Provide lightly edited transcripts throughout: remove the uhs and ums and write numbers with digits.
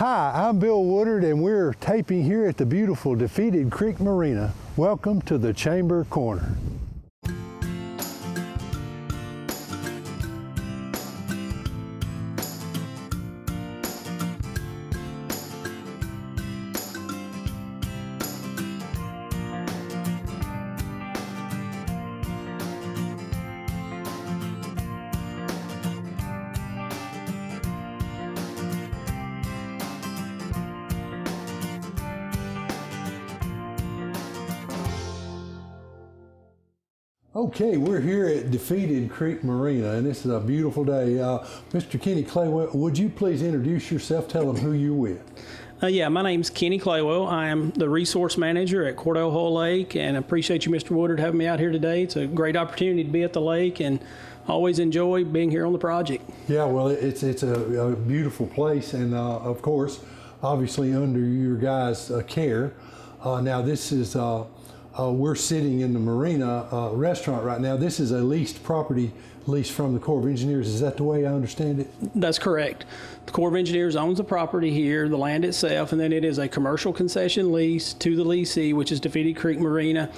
Hi, I'm Bill Woodard, and we're taping here at the beautiful Defeated Creek Marina. Welcome to the Chamber Corner. Okay, we're here at Defeated Creek Marina, and this is a beautiful day. Mr. Kenny Claywell, would you please introduce yourself? Tell them who you're with. Yeah, my name's Kenny Claywell. I am the resource manager at Cordell Hull Lake, and I appreciate you, Mr. Woodard, having me out here today. It's a great opportunity to be at the lake, and always enjoy being here on the project. Yeah, well, it's a beautiful place, and of course, obviously under your guys' care. Now, this is we're sitting in the Marina restaurant right now. This is a leased property, leased from the Corps of Engineers. Is that the way I understand it? That's correct. The Corps of Engineers owns the property here, the land itself, and then it is a commercial concession lease to the leasee, which is Defeated Creek Marina,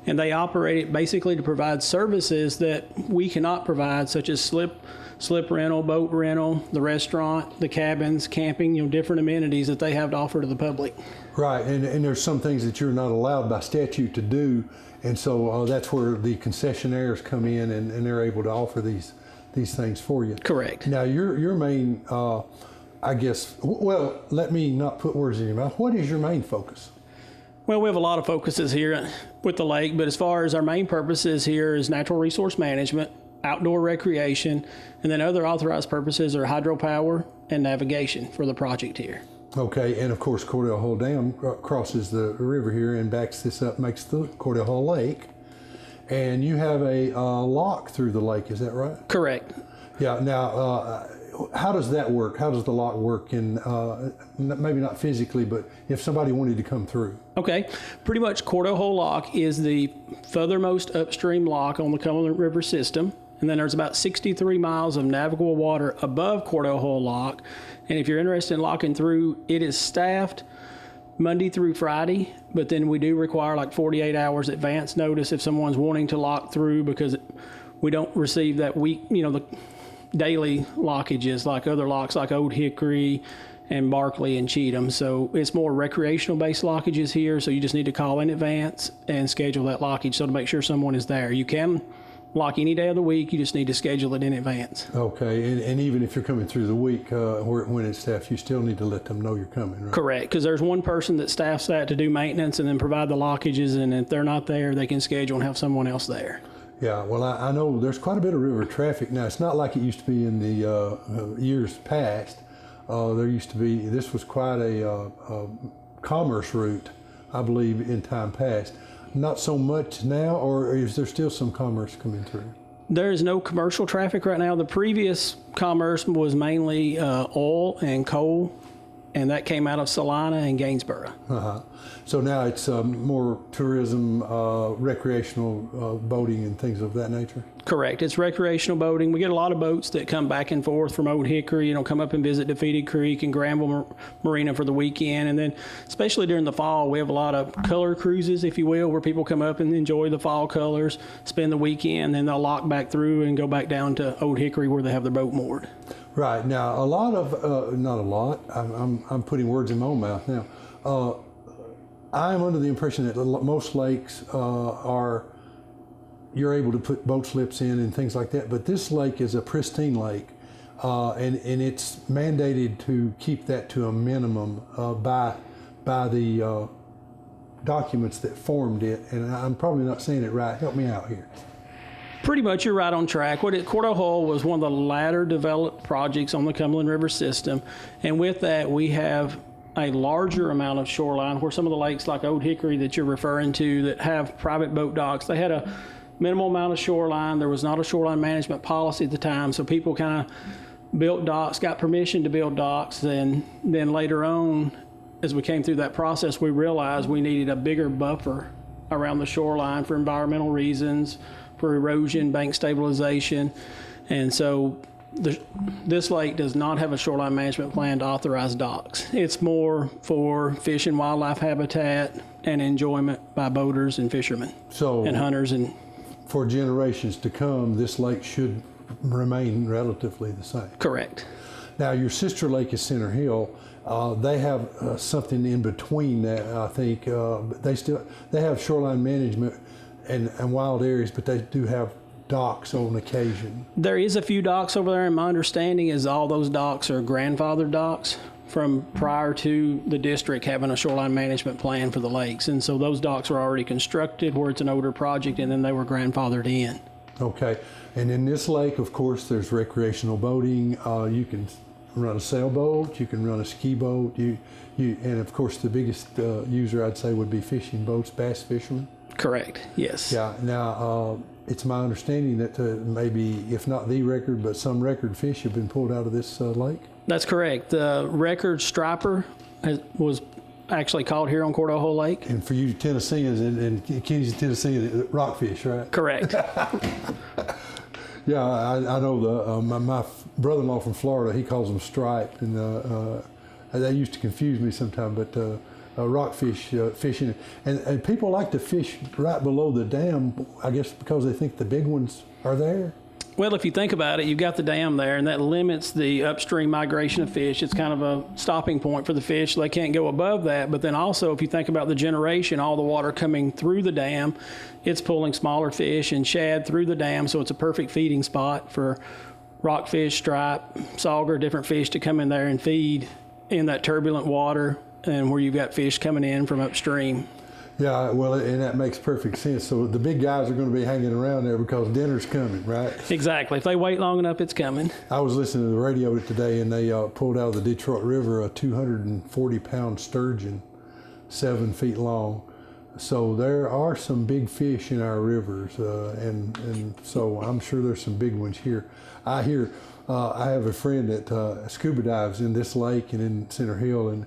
and they operate it basically to provide services that we cannot provide, such as slip rental, boat rental, the restaurant, the cabins, camping, different amenities that they have to offer to the public. Right, and there's some things that you're not allowed by statute to do, and so that's where the concessionaires come in, and they're able to offer these things for you. Correct. Now, your main, I guess, well, let me not put words in your mouth. What is your main focus? Well, we have a lot of focuses here with the lake, but as far as our main purposes here is natural resource management, outdoor recreation, and then other authorized purposes are hydropower and navigation for the project here. Okay, and of course Cordell Hull Dam crosses the river here and backs this up, makes the Cordell Hull Lake. And you have a lock through the lake, is that right? Correct. Yeah, now how does that work? How does the lock work in, maybe not physically, but if somebody wanted to come through? Okay, pretty much Cordell Hull Lock is the furthermost upstream lock on the Cumberland River system. And then there's about 63 miles of navigable water above Cordell Hull Lock. And if you're interested in locking through, it is staffed Monday through Friday, but then we do require like 48 hours advance notice if someone's wanting to lock through, because we don't receive that week, the daily lockages like other locks like Old Hickory and Barkley and Cheatham. So it's more recreational based lockages here. So you just need to call in advance and schedule that lockage so to make sure someone is there. You can lock any day of the week, you just need to schedule it in advance. Okay, and even if you're coming through the week when it's staffed, you still need to let them know you're coming, right? Correct, because there's one person that staffs that to do maintenance and then provide the lockages, and if they're not there, they can schedule and have someone else there. Yeah, well, I know there's quite a bit of river traffic now. It's not like it used to be in the years past. There used to be, this was quite a commerce route, I believe, in time past. Not so much now, or is there still some commerce coming through? There is no commercial traffic right now. The previous commerce was mainly oil and coal, and that came out of Salina and Gainesboro. So now it's more tourism, recreational boating and things of that nature? Correct. It's recreational boating. We get a lot of boats that come back and forth from Old Hickory, come up and visit Defeated Creek and Granville Marina for the weekend. And then especially during the fall, we have a lot of color cruises, if you will, where people come up and enjoy the fall colors, spend the weekend, then they'll lock back through and go back down to Old Hickory where they have their boat moored. Right. Now, a lot of, not a lot, I'm putting words in my own mouth now. I'm under the impression that most lakes you're able to put boat slips in and things like that, but this lake is a pristine lake, and it's mandated to keep that to a minimum by the documents that formed it, and I'm probably not saying it right. Help me out here. Pretty much you're right on track. Cordell Hull was one of the latter developed projects on the Cumberland River system, and with that we have a larger amount of shoreline, where some of the lakes like Old Hickory that you're referring to that have private boat docks, they had a minimal amount of shoreline. There was not a shoreline management policy at the time, so people kind of built docks, got permission to build docks, and then later on, as we came through that process, we realized we needed a bigger buffer around the shoreline for environmental reasons, for erosion, bank stabilization, and so this lake does not have a shoreline management plan to authorize docks. It's more for fish and wildlife habitat and enjoyment by boaters and fishermen and hunters. And for generations to come, this lake should remain relatively the same. Correct. Now, your sister lake is Center Hill. They have something in between that, I think. They have shoreline management and wild areas, but they do have docks on occasion. There is a few docks over there, and my understanding is all those docks are grandfathered docks from prior to the district having a shoreline management plan for the lakes. And so those docks were already constructed where it's an older project, and then they were grandfathered in. Okay. And in this lake, of course, there's recreational boating. You can run a sailboat, you can run a ski boat, and of course the biggest user I'd say would be fishing boats, bass fishermen. Correct, yes. Yeah, now it's my understanding that maybe, if not the record, but some record fish have been pulled out of this lake? That's correct. The record striper was actually caught here on Cordojo Lake. And for you Tennesseans and Kenny's Tennessee, rockfish, right? Correct. Yeah, I know my brother-in-law from Florida, he calls them striped, and that used to confuse me sometimes, but rockfish fishing. And people like to fish right below the dam, I guess because they think the big ones are there. Well, if you think about it, you've got the dam there, and that limits the upstream migration of fish. It's kind of a stopping point for the fish. They can't go above that. But then also, if you think about the generation, all the water coming through the dam, it's pulling smaller fish and shad through the dam, so it's a perfect feeding spot for rockfish, stripe, sauger, different fish to come in there and feed in that turbulent water and where you've got fish coming in from upstream. Yeah, well, and that makes perfect sense. So the big guys are going to be hanging around there because dinner's coming, right? Exactly. If they wait long enough, it's coming. I was listening to the radio today, and they pulled out of the Detroit River a 240-pound sturgeon, 7 feet long. So there are some big fish in our rivers, and so I'm sure there's some big ones here. I have a friend that scuba dives in this lake and in Center Hill, and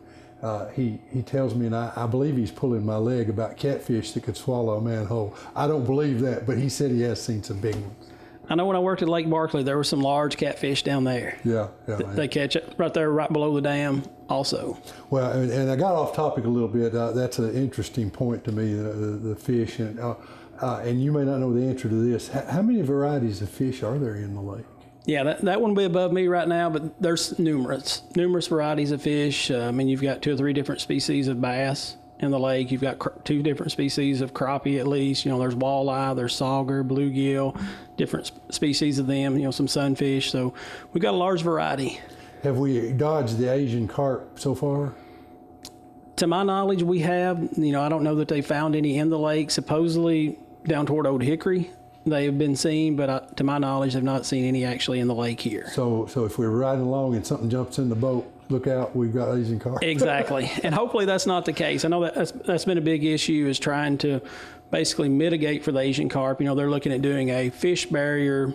he tells me, and I believe he's pulling my leg about catfish that could swallow a manhole. I don't believe that, but he said he has seen some big ones. I know when I worked at Lake Barkley, there were some large catfish down there. Yeah. They catch it right there, right below the dam also. Well, and I got off topic a little bit. That's an interesting point to me, the fish. And you may not know the answer to this. How many varieties of fish are there in the lake? Yeah, that one will be above me right now, but there's numerous varieties of fish. I mean, you've got 2 or 3 different species of bass in the lake. You've got 2 different species of crappie at least. You know, there's walleye, there's sauger, bluegill, different species of them, you know, some sunfish. So we've got a large variety. Have we dodged the Asian carp so far? To my knowledge, we have. You know, I don't know that they found any in the lake. Supposedly down toward Old Hickory, they have been seen, but to my knowledge, I've not seen any actually in the lake here. So if we're riding along and something jumps in the boat, look out, we've got Asian carp. Exactly. And hopefully that's not the case. I know that's been a big issue, is trying to basically mitigate for the Asian carp. You know, they're looking at doing a fish barrier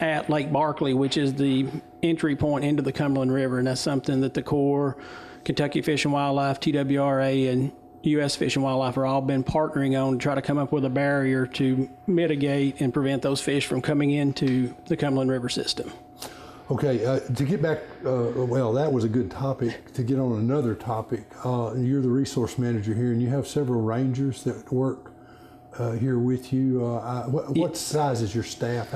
at Lake Barkley, which is the entry point into the Cumberland River, and that's something that the Corps, Kentucky Fish and Wildlife, TWRA, and U.S. Fish and Wildlife are all been partnering on to try to come up with a barrier to mitigate and prevent those fish from coming into the Cumberland River system. Okay, to get back, well, that was a good topic. To get on another topic, you're the resource manager here, and you have several rangers that work here with you. What size is your staff?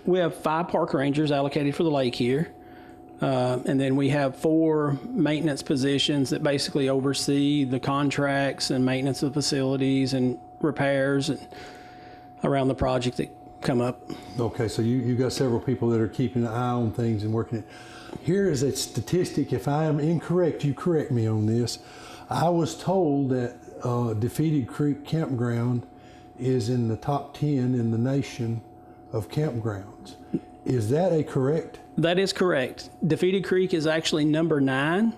We have 5 park rangers allocated for the lake here. And then we have 4 maintenance positions that basically oversee the contracts and maintenance of facilities and repairs and around the project that come up. Okay, so you got several people that are keeping an eye on things and working it. Here is a statistic. If I am incorrect, you correct me on this. I was told that Defeated Creek Campground is in the top 10 in the nation of campgrounds. Is that a correct? That is correct. Defeated Creek is actually number 9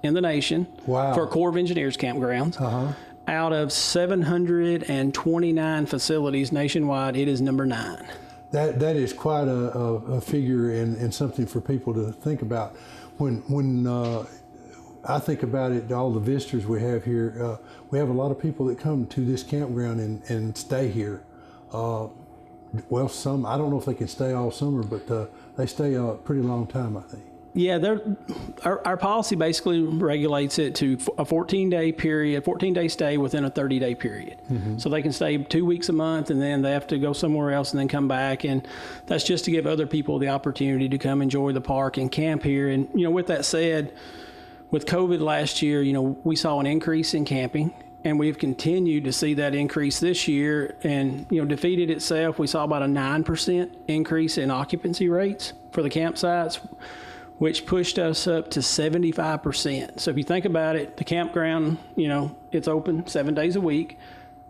in the nation for Corps of Engineers campgrounds. Out of 729 facilities nationwide, it is number 9. That is quite a figure and something for people to think about. When I think about it, all the visitors we have here, we have a lot of people that come to this campground and stay here. well, some, I don't know if they can stay all summer, but they stay a pretty long time, I think. Yeah, our policy basically regulates it to a 14-day period, 14-day stay within a 30-day period. So they can stay 2 weeks a month, and then they have to go somewhere else and then come back. And that's just to give other people the opportunity to come enjoy the park and camp here. And, with that said, with COVID last year, we saw an increase in camping. And we've continued to see that increase this year. And, defeated itself, we saw about a 9% increase in occupancy rates for the campsites, which pushed us up to 75%. So if you think about it, the campground, it's open 7 days a week.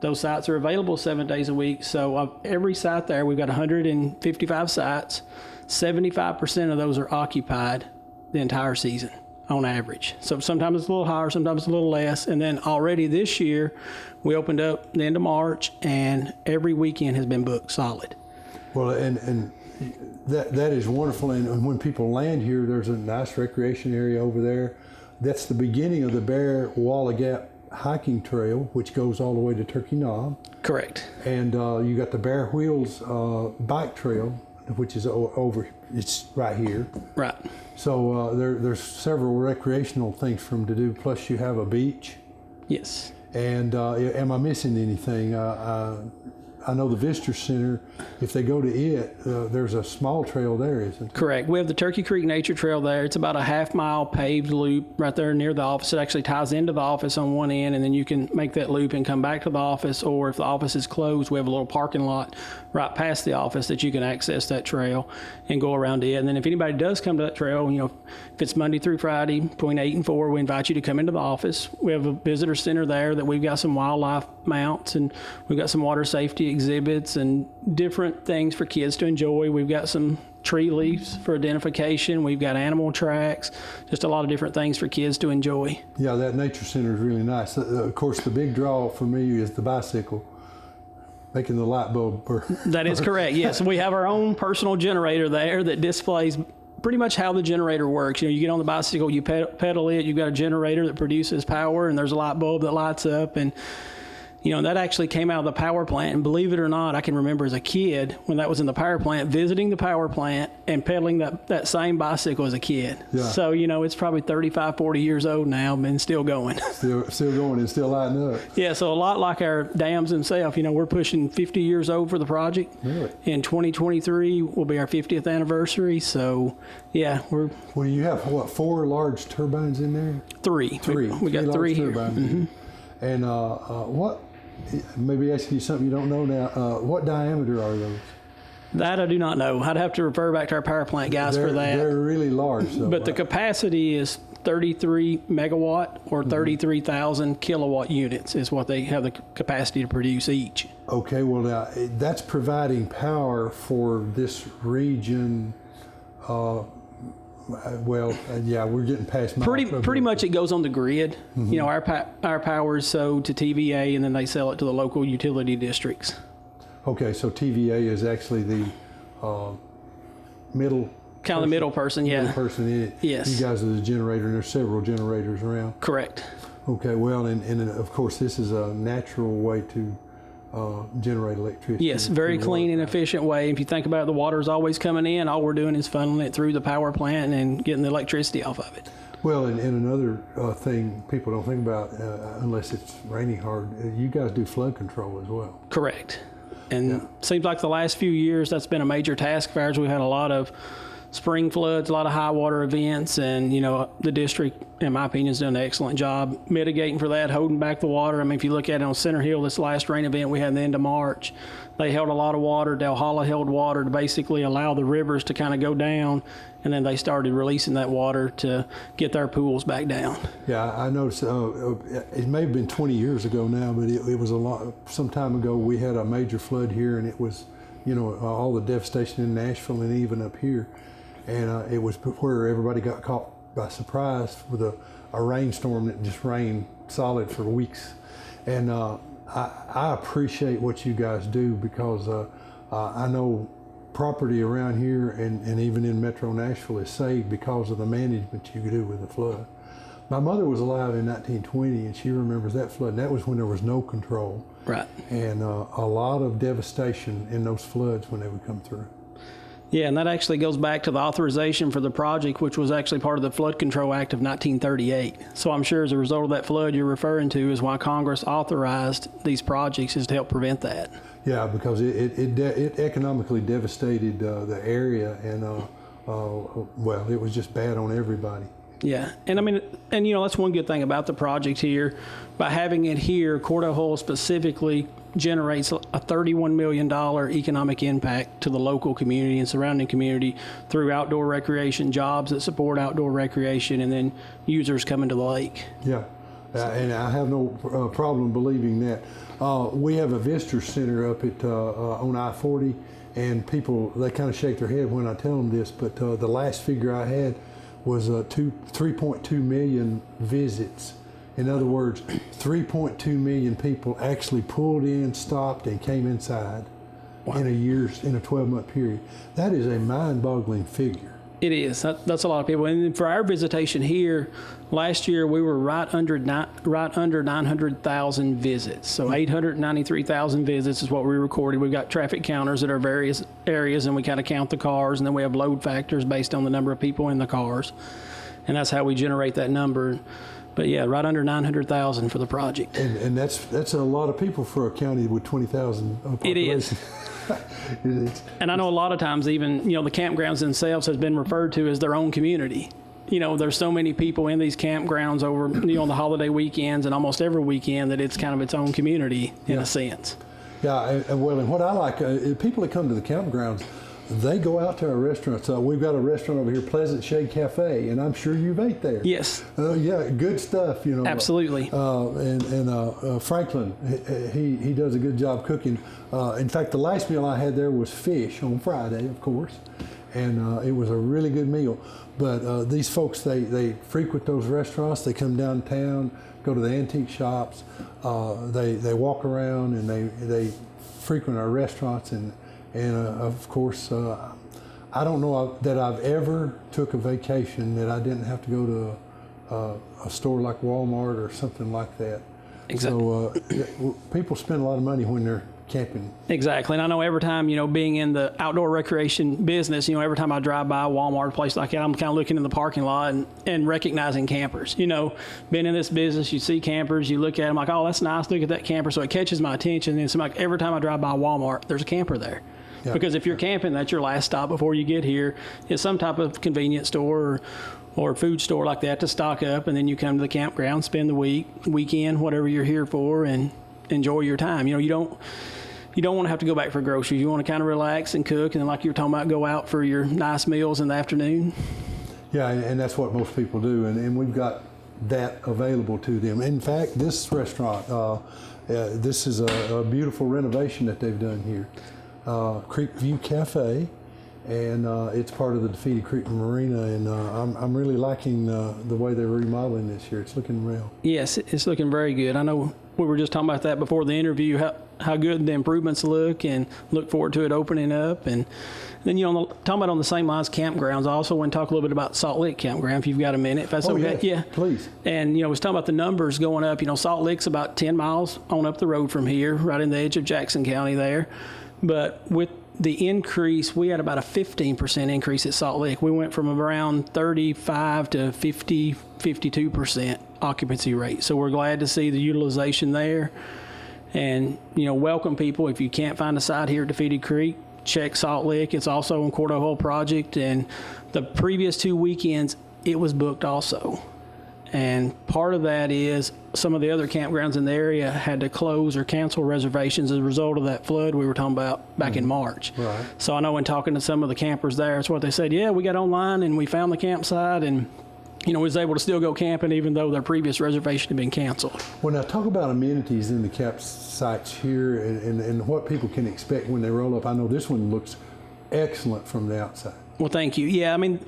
Those sites are available 7 days a week. So of every site there, we've got 155 sites. 75% of those are occupied the entire season on average. So sometimes it's a little higher, sometimes it's a little less. And then already this year, we opened up the end of March, and every weekend has been booked solid. Well, and that is wonderful. And when people land here, there's a nice recreation area over there. That's the beginning of the Bear Walla Gap hiking trail, which goes all the way to Turkey Knob. Correct. And you got the Bear Wheels bike trail, which is over, it's right here. Right. So there's several recreational things for them to do, plus you have a beach. Yes. And am I missing anything? I know the Visitor Center, if they go to it, there's a small trail there, isn't there? Correct. We have the Turkey Creek Nature Trail there. It's about a half-mile paved loop right there near the office. It actually ties into the office on one end, and then you can make that loop and come back to the office, or if the office is closed, we have a little parking lot right past the office that you can access that trail and go around it. And then if anybody does come to that trail, if it's Monday through Friday between 8 and 4, we invite you to come into the office. We have a visitor center there that we've got some wildlife mounts, and we've got some water safety exhibits and different things for kids to enjoy. We've got some tree leaves for identification. We've got animal tracks, just a lot of different things for kids to enjoy. Yeah, that nature center is really nice. Of course, the big draw for me is the bicycle, making the light bulb burn. That is correct, yes. We have our own personal generator there that displays pretty much how the generator works. You get on the bicycle, you pedal it, you've got a generator that produces power, and there's a light bulb that lights up. And that actually came out of the power plant. And believe it or not, I can remember as a kid when that was in the power plant, visiting the power plant and pedaling that same bicycle as a kid. Yeah. So, it's probably 35, 40 years old now and still going. Still going and still lighting up. Yeah, so a lot like our dams themselves. We're pushing 50 years old for the project. Really? In 2023 will be our 50th anniversary. So, yeah, we're... Well, you have, 4 large turbines in there? Three. We got 3 here. Mm-hmm. And maybe asking you something you don't know now. What diameter are those? That I do not know. I'd have to refer back to our power plant guys for that. They're really large. So, but the capacity is 33 megawatt or 33,000 kilowatt units is what they have the capacity to produce each. Okay, well, now, that's providing power for this region. Yeah, we're getting past my... Pretty much it goes on the grid. Mm-hmm. Our power is sold to TVA, and then they sell it to the local utility districts. Okay, so TVA is actually the middle... Kind of the middle person, yeah. Middle person in it. Yes. You guys are the generator, and there's several generators around. Correct. Okay, well, and of course, this is a natural way to generate electricity. Yes, very clean and efficient way. If you think about it, the water is always coming in. All we're doing is funneling it through the power plant and getting the electricity off of it. Well, and another thing people don't think about, unless it's raining hard, you guys do flood control as well. Correct. And seems like the last few years that's been a major task of ours. We've had a lot of spring floods, a lot of high water events, and the district, in my opinion, has done an excellent job mitigating for that, holding back the water. I mean, if you look at it on Center Hill, this last rain event we had at the end of March, they held a lot of water. Delhalla held water to basically allow the rivers to kind of go down, and then they started releasing that water to get their pools back down. Yeah, I noticed it may have been 20 years ago now, but it was some time ago we had a major flood here, and it was, all the devastation in Nashville and even up here. And it was where everybody got caught by surprise with a rainstorm that just rained solid for weeks. And I appreciate what you guys do, because I know property around here and even in Metro Nashville is saved because of the management you do with the flood. My mother was alive in 1920, and she remembers that flood. And that was when there was no control. Right. And a lot of devastation in those floods when they would come through. Yeah, and that actually goes back to the authorization for the project, which was actually part of the Flood Control Act of 1938. So I'm sure as a result of that flood you're referring to is why Congress authorized these projects, is to help prevent that. Yeah, because it economically devastated the area, and well, it was just bad on everybody. Yeah, and I mean, and that's one good thing about the project here. By having it here, Court of Hull specifically generates a $31 million economic impact to the local community and surrounding community through outdoor recreation, jobs that support outdoor recreation, and then users coming to the lake. Yeah, and I have no problem believing that. We have a visitor center up at on I-40, and people, they kind of shake their head when I tell them this, but the last figure I had was 3.2 million visits. In other words, 3.2 million people actually pulled in, stopped, and came inside. Wow. in a 12-month period. That is a mind-boggling figure. It is. That's a lot of people. And for our visitation here, last year we were right under 900,000 visits. So 893,000 visits is what we recorded. We've got traffic counters at our various areas, and we kind of count the cars, and then we have load factors based on the number of people in the cars. And that's how we generate that number. But yeah, right under 900,000 for the project. And that's a lot of people for a county with 20,000 population. It is. And I know a lot of times even, the campgrounds themselves has been referred to as their own community. There's so many people in these campgrounds over, the holiday weekends and almost every weekend that it's kind of its own community in a sense. Yeah, and what I like, people that come to the campgrounds, they go out to our restaurants. We've got a restaurant over here, Pleasant Shade Cafe, and I'm sure you've ate there. Yes. Yeah, good stuff, Absolutely. And Franklin, he does a good job cooking. In fact, the last meal I had there was fish on Friday, of course, and it was a really good meal. But these folks, they frequent those restaurants. They come downtown, go to the antique shops. They walk around, and they frequent our restaurants, and of course, I don't know that I've ever took a vacation that I didn't have to go to a store like Walmart or something like that. Exactly. So people spend a lot of money when they're camping. Exactly. And I know every time, being in the outdoor recreation business, every time I drive by a Walmart, a place like that, I'm kind of looking in the parking lot and recognizing campers. Being in this business, you see campers, you look at them like, oh, that's nice, look at that camper. So it catches my attention. And it's like every time I drive by a Walmart, there's a camper there. Yeah. Because if you're camping, that's your last stop before you get here. It's some type of convenience store or food store like that to stock up, and then you come to the campground, spend the weekend, whatever you're here for, and enjoy your time. You don't want to have to go back for groceries. You want to kind of relax and cook, and then like you were talking about, go out for your nice meals in the afternoon. Yeah, and that's what most people do, and we've got that available to them. In fact, this restaurant, this is a beautiful renovation that they've done here. Creekview Cafe, and it's part of the Defeated Creek Marina, and I'm really liking the way they're remodeling this here. It's looking real. Yes, it's looking very good. I know we were just talking about that before the interview, how good the improvements look, and look forward to it opening up. And then, talking about on the same lines, campgrounds, I also want to talk a little bit about Salt Lick Campground, if you've got a minute, if that's okay. Yes, yeah, please. And, I was talking about the numbers going up. Salt Lick's about 10 miles on up the road from here, right in the edge of Jackson County there. But with the increase, we had about a 15% increase at Salt Lick. We went from around 35 to 50, 52% occupancy rate. So we're glad to see the utilization there. And, welcome people. If you can't find a site here at Defeated Creek, check Salt Lick. It's also on Court of Hull project. And the previous 2 weekends, it was booked also. And part of that is some of the other campgrounds in the area had to close or cancel reservations as a result of that flood we were talking about back in March. Right. So I know when talking to some of the campers there, it's what they said, yeah, we got online and we found the campsite, and was able to still go camping even though their previous reservation had been canceled. Well, now talk about amenities in the campsites here and what people can expect when they roll up. I know this one looks excellent from the outside. Well, thank you. Yeah, I mean,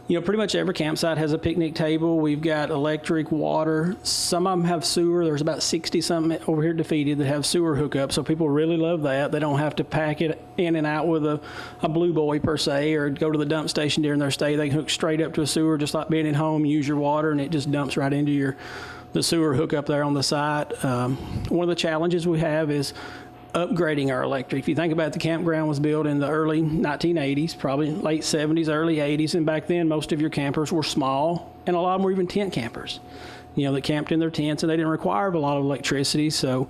pretty much every campsite has a picnic table. We've got electric, water. Some of them have sewer. There's about 60-something over here defeated that have sewer hookups, so people really love that. They don't have to pack it in and out with a blue boy, per se, or go to the dump station during their stay. They can hook straight up to a sewer, just like being at home, use your water, and it just dumps right into the sewer hookup there on the site. One of the challenges we have is upgrading our electric. If you think about it, the campground was built in the early 1980s, probably late 70s, early 80s, and back then most of your campers were small, and a lot of them were even tent campers, that camped in their tents, and they didn't require a lot of electricity, so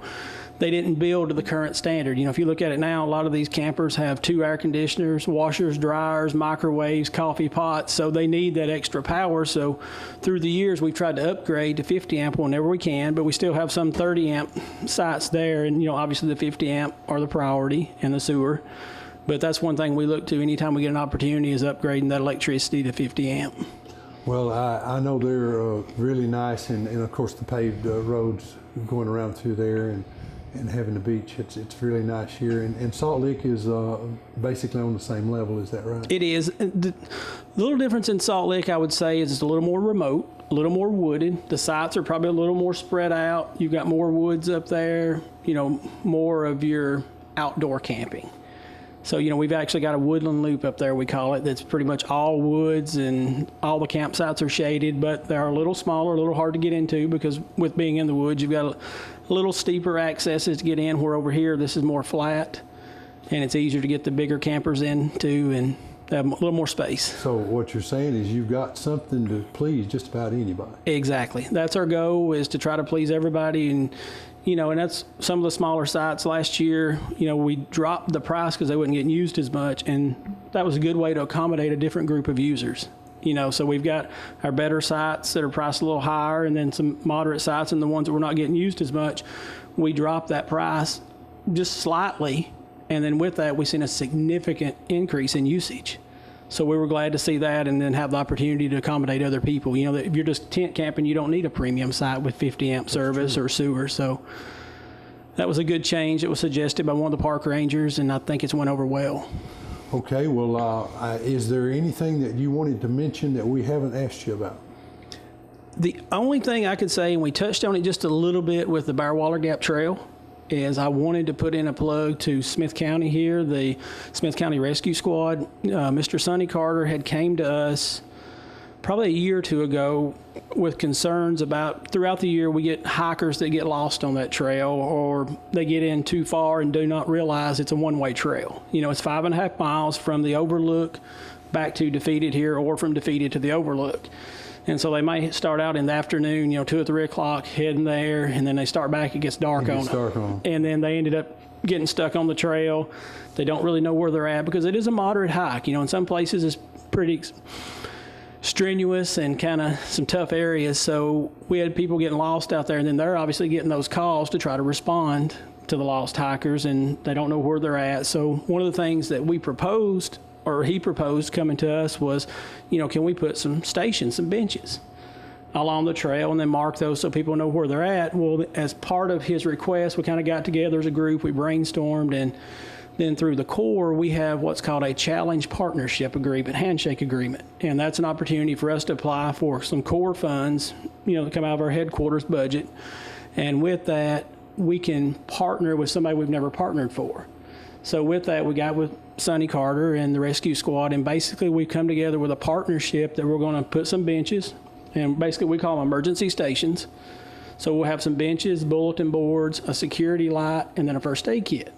they didn't build to the current standard. If you look at it now, a lot of these campers have 2 air conditioners, washers, dryers, microwaves, coffee pots, so they need that extra power. So through the years, we've tried to upgrade to 50 amp whenever we can, but we still have some 30 amp sites there, and obviously the 50 amp are the priority and the sewer. But that's one thing we look to anytime we get an opportunity, is upgrading that electricity to 50 amp. Well, I know they're really nice, and of course the paved roads going around through there, and having the beach, it's really nice here. And Salt Lick is basically on the same level, is that right? It is. The little difference in Salt Lick, I would say, is it's a little more remote, a little more wooded. The sites are probably a little more spread out. You've got more woods up there, more of your outdoor camping. So, we've actually got a woodland loop up there, we call it, that's pretty much all woods, and all the campsites are shaded, but they're a little smaller, a little hard to get into, because with being in the woods, you've got a little steeper accesses to get in, where over here this is more flat, and it's easier to get the bigger campers into and have a little more space. So what you're saying is you've got something to please just about anybody. Exactly. That's our goal, is to try to please everybody. And and that's some of the smaller sites. Last year, we dropped the price because they wasn't getting used as much, and that was a good way to accommodate a different group of users. So we've got our better sites that are priced a little higher, and then some moderate sites, and the ones that we're not getting used as much, we dropped that price just slightly, and then with that, we've seen a significant increase in usage. So we were glad to see that, and then have the opportunity to accommodate other people. That if you're just tent camping, you don't need a premium site with 50 amp service or sewer. So that was a good change. It was suggested by one of the park rangers, and I think it's went over well. Okay, well, is there anything that you wanted to mention that we haven't asked you about? The only thing I could say, and we touched on it just a little bit with the Bearwaller Gap Trail, is I wanted to put in a plug to Smith County here, the Smith County Rescue Squad. Mr. Sonny Carter had came to us probably a year or two ago with concerns about, throughout the year, we get hikers that get lost on that trail, or they get in too far and do not realize it's a one-way trail. It's 5.5 miles from the Overlook back to Defeated here, or from Defeated to the Overlook. And so they may start out in the afternoon, 2 or 3 o'clock, heading there, and then they start back, it gets dark on them. And then they ended up getting stuck on the trail. They don't really know where they're at, because it is a moderate hike. In some places it's pretty strenuous and kind of some tough areas. So we had people getting lost out there, and then they're obviously getting those calls to try to respond to the lost hikers, and they don't know where they're at. So one of the things that we proposed, or he proposed coming to us, was, can we put some stations, some benches along the trail, and then mark those so people know where they're at. Well, as part of his request, we kind of got together as a group, we brainstormed, and then through the Corps, we have what's called a challenge partnership agreement, handshake agreement. And that's an opportunity for us to apply for some Corps funds, to come out of our headquarters budget. And with that, we can partner with somebody we've never partnered for. So with that, we got with Sonny Carter and the rescue squad, and basically we come together with a partnership that we're going to put some benches, and basically we call them emergency stations. So we'll have some benches, bulletin boards, a security light, and then a first aid kit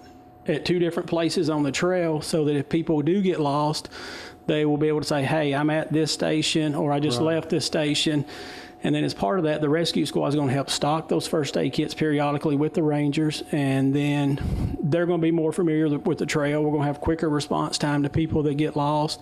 at 2 different places on the trail, so that if people do get lost, they will be able to say, hey, I'm at this station, or I just left this station. And then as part of that, the rescue squad is going to help stock those first aid kits periodically with the rangers, and then they're going to be more familiar with the trail. We're going to have quicker response time to people that get lost.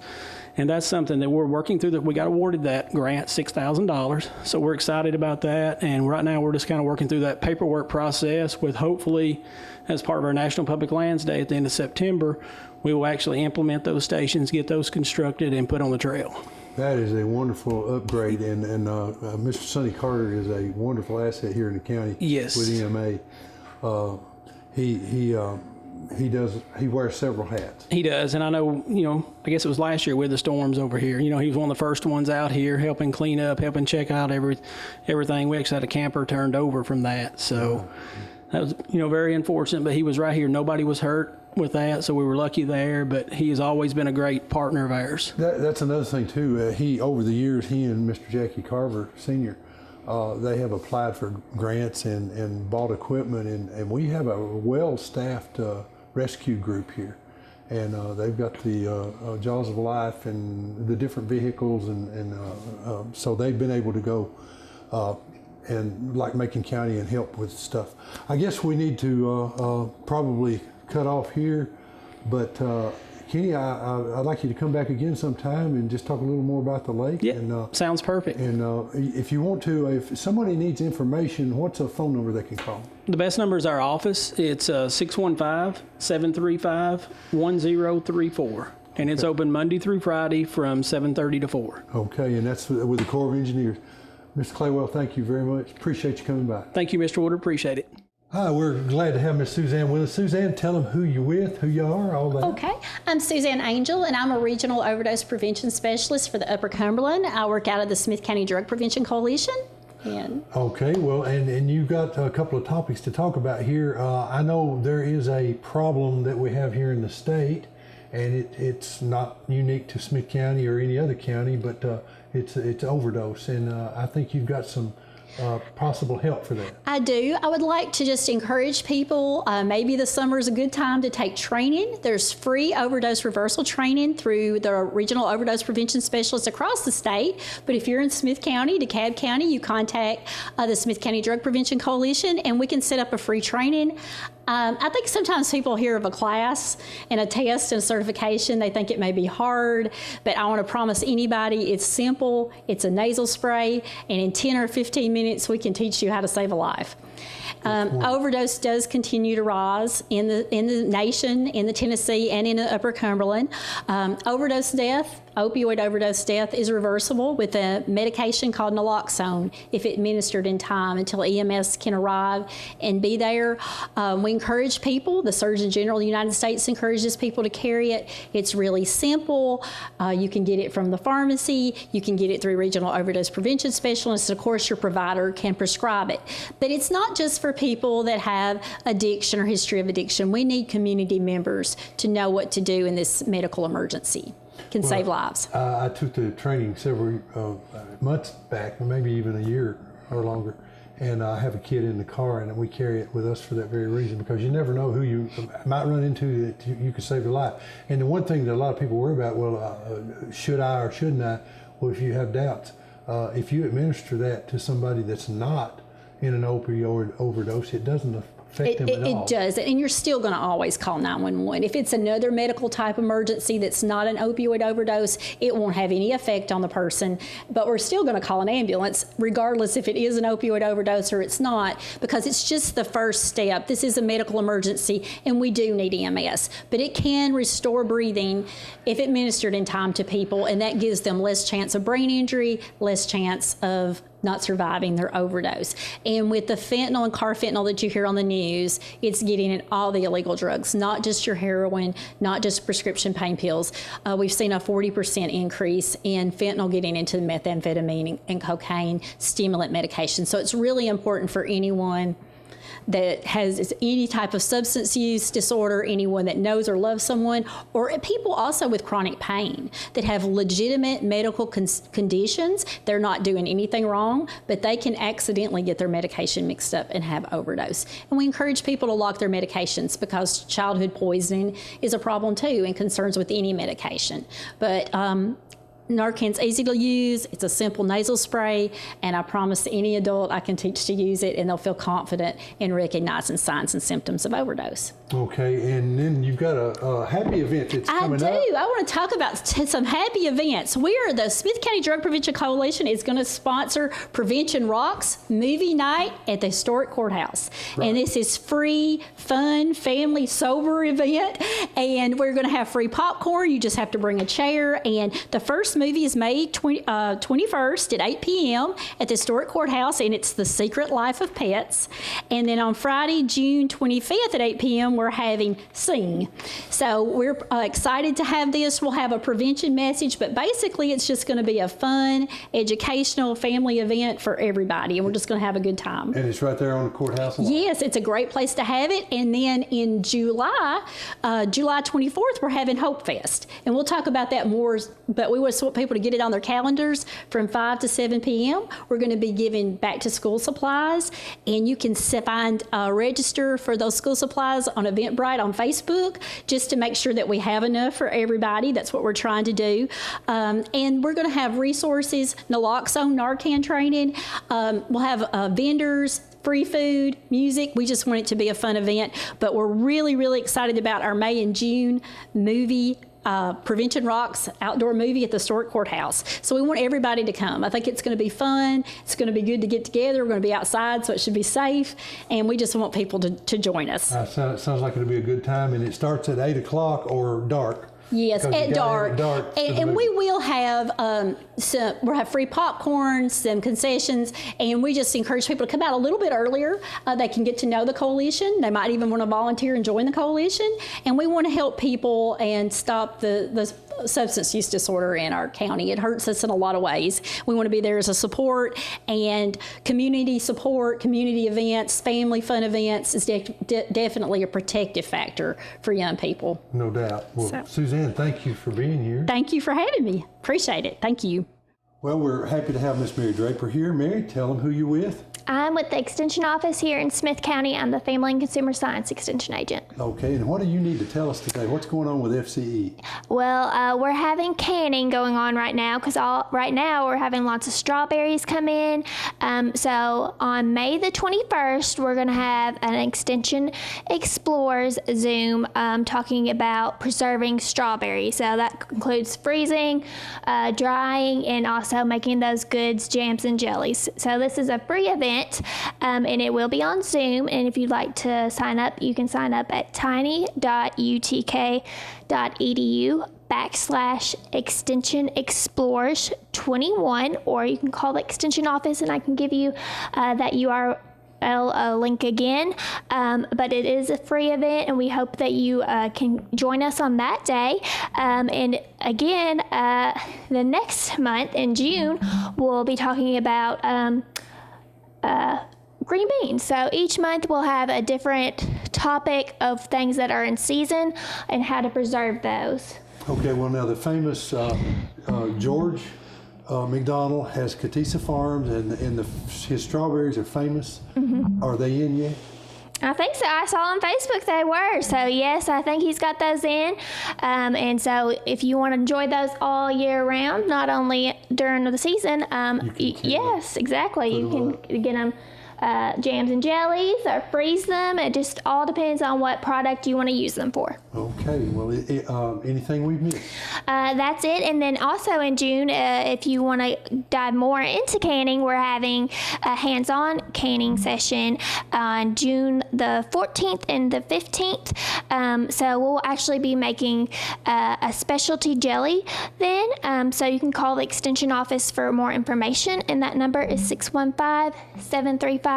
And that's something that we're working through, that we got awarded that grant, $6,000. So we're excited about that. And right now we're just kind of working through that paperwork process, with hopefully, as part of our National Public Lands Day at the end of September, we will actually implement those stations, get those constructed, and put on the trail. That is a wonderful upgrade, and Mr. Sonny Carter is a wonderful asset here in the county. Yes. With EMA. He he wears several hats. He does, and I know, I guess it was last year with the storms over here. He was one of the first ones out here helping clean up, helping check out everything. We actually had a camper turned over from that, so that was, very unfortunate, but he was right here. Nobody was hurt with that, so we were lucky there, but he has always been a great partner of ours. That's another thing, too. Over the years, he and Mr. Jackie Carver, Sr., they have applied for grants and bought equipment, and we have a well-staffed rescue group here. And they've got the Jaws of Life and the different vehicles, and so they've been able to go and like Macon County and help with stuff. I guess we need to probably cut off here, but Kenny, I'd like you to come back again sometime and just talk a little more about the lake. Yeah, and, sounds perfect. And if you want to, if somebody needs information, what's a phone number they can call? The best number is our office. It's 615-735-1034. And it's open Monday through Friday from 7:30 to 4. Okay, and that's with the Corps of Engineers. Mr. Claywell, thank you very much. Appreciate you coming by. Thank you, Mr. Woodard. Appreciate it. Hi, we're glad to have Miss Suzanne with us. Suzanne, tell them who you're with, who you are, all that. Okay, I'm Suzanne Angel, and I'm a regional overdose prevention specialist for the Upper Cumberland. I work out of the Smith County Drug Prevention Coalition. Okay, well, and you've got a couple of topics to talk about here. I know there is a problem that we have here in the state, and it's not unique to Smith County or any other county, but it's overdose, and I think you've got some possible help for that. I do. I would like to just encourage people, maybe the summer is a good time to take training. There's free overdose reversal training through the regional overdose prevention specialists across the state. But if you're in Smith County, DeKalb County, you contact the Smith County Drug Prevention Coalition and we can set up a free training. I think sometimes people hear of a class and a test and a certification, they think it may be hard, but I want to promise anybody it's simple, it's a nasal spray, and in 10 or 15 minutes we can teach you how to save a life. Overdose does continue to rise in the nation, in the Tennessee, and in the Upper Cumberland. Overdose death, opioid overdose death, is reversible with a medication called naloxone if administered in time until EMS can arrive and be there. We encourage people, the Surgeon General of the United States encourages people to carry it. It's really simple. You can get it from the pharmacy. You can get it through regional overdose prevention specialists. Of course, your provider can prescribe it. But it's not just for people that have addiction or history of addiction. We need community members to know what to do in this medical emergency. Can save lives. I took the training several months back, maybe even a year or longer, and I have a kid in the car, and we carry it with us for that very reason, because you never know who you might run into that you could save your life. And the one thing that a lot of people worry about, well, should I or shouldn't I? Well, if you have doubts, if you administer that to somebody that's not in an opioid overdose, it doesn't affect them at all. It does, and you're still going to always call 911. If it's another medical type emergency that's not an opioid overdose, it won't have any effect on the person, but we're still going to call an ambulance, regardless if it is an opioid overdose or it's not, because it's just the first step. This is a medical emergency, and we do need EMS, but it can restore breathing if administered in time to people, and that gives them less chance of brain injury, less chance of not surviving their overdose. And with the fentanyl and carfentanil that you hear on the news, it's getting in all the illegal drugs, not just your heroin, not just prescription pain pills. We've seen a 40% increase in fentanyl getting into methamphetamine and cocaine stimulant medication. So it's really important for anyone that has any type of substance use disorder, anyone that knows or loves someone, or people also with chronic pain that have legitimate medical conditions. They're not doing anything wrong, but they can accidentally get their medication mixed up and have overdose. And we encourage people to lock their medications, because childhood poisoning is a problem too, and concerns with any medication. But Narcan's easy to use. It's a simple nasal spray, and I promise any adult I can teach to use it, and they'll feel confident in recognizing signs and symptoms of overdose. Okay, and then you've got a happy event that's coming up. I do. I want to talk about some happy events. The Smith County Drug Prevention Coalition is going to sponsor Prevention Rocks movie night at the historic courthouse. Right. And this is free, fun, family, sober event, and we're going to have free popcorn. You just have to bring a chair, and the first movie is May 21st at 8 p.m. at the Historic Courthouse, and it's The Secret Life of Pets. And then on Friday, June 25th at 8 p.m., we're having Sing. So we're excited to have this. We'll have a prevention message, but basically it's just going to be a fun, educational family event for everybody, and we're just going to have a good time. And it's right there on the courthouse lawn. Yes, it's a great place to have it. And then in July 24th, we're having Hope Fest. And we'll talk about that more, but we just want people to get it on their calendars from 5 to 7 p.m. We're going to be giving back to school supplies, and you can register for those school supplies on Eventbrite on Facebook just to make sure that we have enough for everybody. That's what we're trying to do. And we're going to have resources, naloxone, Narcan training. We'll have vendors, free food, music. We just want it to be a fun event, but we're really, really excited about our May and June movie, Prevention Rocks outdoor movie at the Historic Courthouse. So we want everybody to come. I think it's going to be fun. It's going to be good to get together. We're going to be outside, so it should be safe, and we just want people to join us. Sounds like it'll be a good time, and it starts at 8 o'clock or dark. Yes, at dark. And we will have we'll have free popcorn, some concessions, and we just encourage people to come out a little bit earlier. They can get to know the coalition. They might even want to volunteer and join the coalition. And we want to help people and stop the substance use disorder in our county. It hurts us in a lot of ways. We want to be there as a support, and community support, community events, family fun events is definitely a protective factor for young people. No doubt. Well, Suzanne, thank you for being here. Thank you for having me. Appreciate it. Thank you. Well, we're happy to have Miss Mary Draper here. Mary, tell them who you're with. I'm with the Extension Office here in Smith County. I'm the Family and Consumer Science Extension Agent. Okay, and what do you need to tell us today? What's going on with FCE? Well, we're having canning going on right now because right now we're having lots of strawberries come in. So on May the 21st, we're going to have an Extension Explorers Zoom talking about preserving strawberries. So that includes freezing, drying, and also making those goods, jams, and jellies. So this is a free event. And it will be on Zoom, and if you'd like to sign up, you can sign up at tiny.utk.edu/Extension Explorers 21, or you can call the Extension Office and I can give you that URL link again. But it is a free event, and we hope that you can join us on that day. And again, the next month in June, we'll be talking about green beans. So each month we'll have a different topic of things that are in season and how to preserve those. Okay, well now the famous George McDonald has Catisa Farms, and his strawberries are famous. Mm-hmm. Are they in yet? I think so. I saw on Facebook they were. So yes, I think he's got those in. And so if you want to enjoy those all year round, not only during the season, yes, exactly. You can get them jams and jellies or freeze them. It just all depends on what product you want to use them for. Okay. Well, anything we've missed? That's it. And then also in June, if you want to dive more into canning, we're having a hands-on canning session on June the 14th and the 15th. So we'll actually be making a specialty jelly then. So you can call the Extension Office for more information, and that number is 615-735-2900.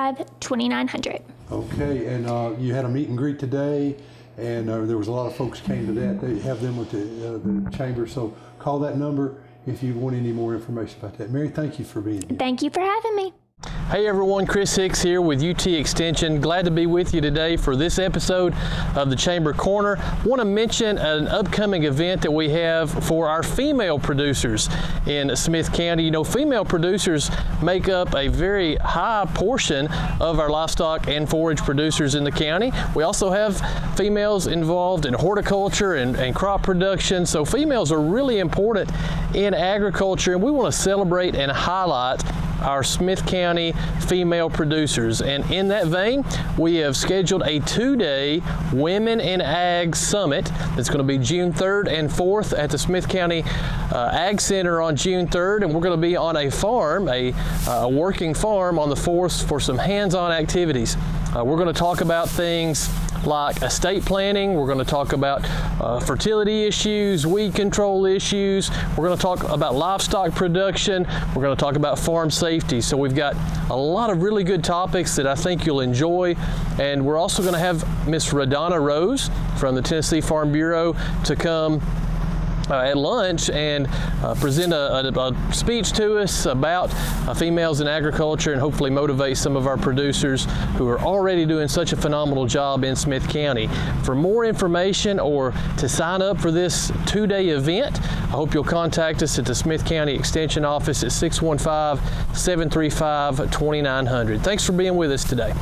Okay, and you had a meet and greet today, and there was a lot of folks came to that. They have them with the chamber, so call that number if you want any more information about that. Mary, thank you for being here. Thank you for having me. Hey everyone, Chris Hicks here with UT Extension. Glad to be with you today for this episode of the Chamber Corner. Want to mention an upcoming event that we have for our female producers in Smith County. You know, female producers make up a very high portion of our livestock and forage producers in the county. We also have females involved in horticulture and crop production, so females are really important in agriculture, and we want to celebrate and highlight our Smith County female producers. And in that vein, we have scheduled a 2-day Women in Ag Summit that's going to be June 3rd and 4th at the Smith County Ag Center on June 3rd, and we're going to be on a farm, a working farm on the 4th for some hands-on activities. We're going to talk about things like estate planning. We're going to talk about fertility issues, weed control issues. We're going to talk about livestock production. We're going to talk about farm safety. So we've got a lot of really good topics that I think you'll enjoy. And we're also going to have Miss Radonna Rose from the Tennessee Farm Bureau to come at lunch and present a speech to us about females in agriculture and hopefully motivate some of our producers who are already doing such a phenomenal job in Smith County. For more information or to sign up for this 2-day event, I hope you'll contact us at the Smith County Extension Office at 615-735-2900. Thanks for being with us today.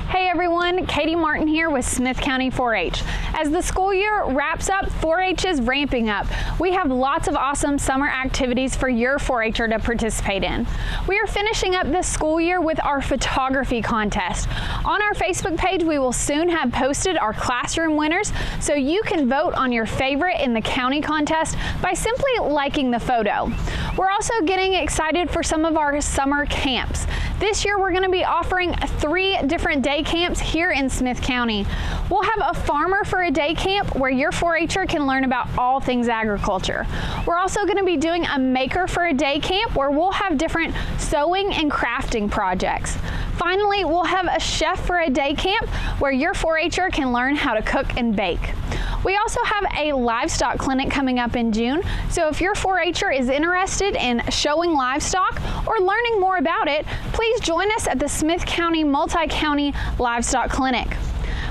Hey everyone, Katie Martin here with Smith County 4-H. As the school year wraps up, 4-H is ramping up. We have lots of awesome summer activities for your 4-H'er to participate in. We are finishing up this school year with our photography contest. On our Facebook page, we will soon have posted our classroom winners, so you can vote on your favorite in the county contest by simply liking the photo. We're also getting excited for some of our summer camps. This year, we're going to be offering 3 different day camps here in Smith County. We'll have a farmer for a day camp where your 4-H'er can learn about all things agriculture. We're also going to be doing a maker for a day camp where we'll have different sewing and crafting projects. Finally, we'll have a chef for a day camp where your 4-H'er can learn how to cook and bake. We also have a livestock clinic coming up in June, so if your 4-H'er is interested in showing livestock or learning more about it, please join us at the Smith County Multi-County Livestock Clinic.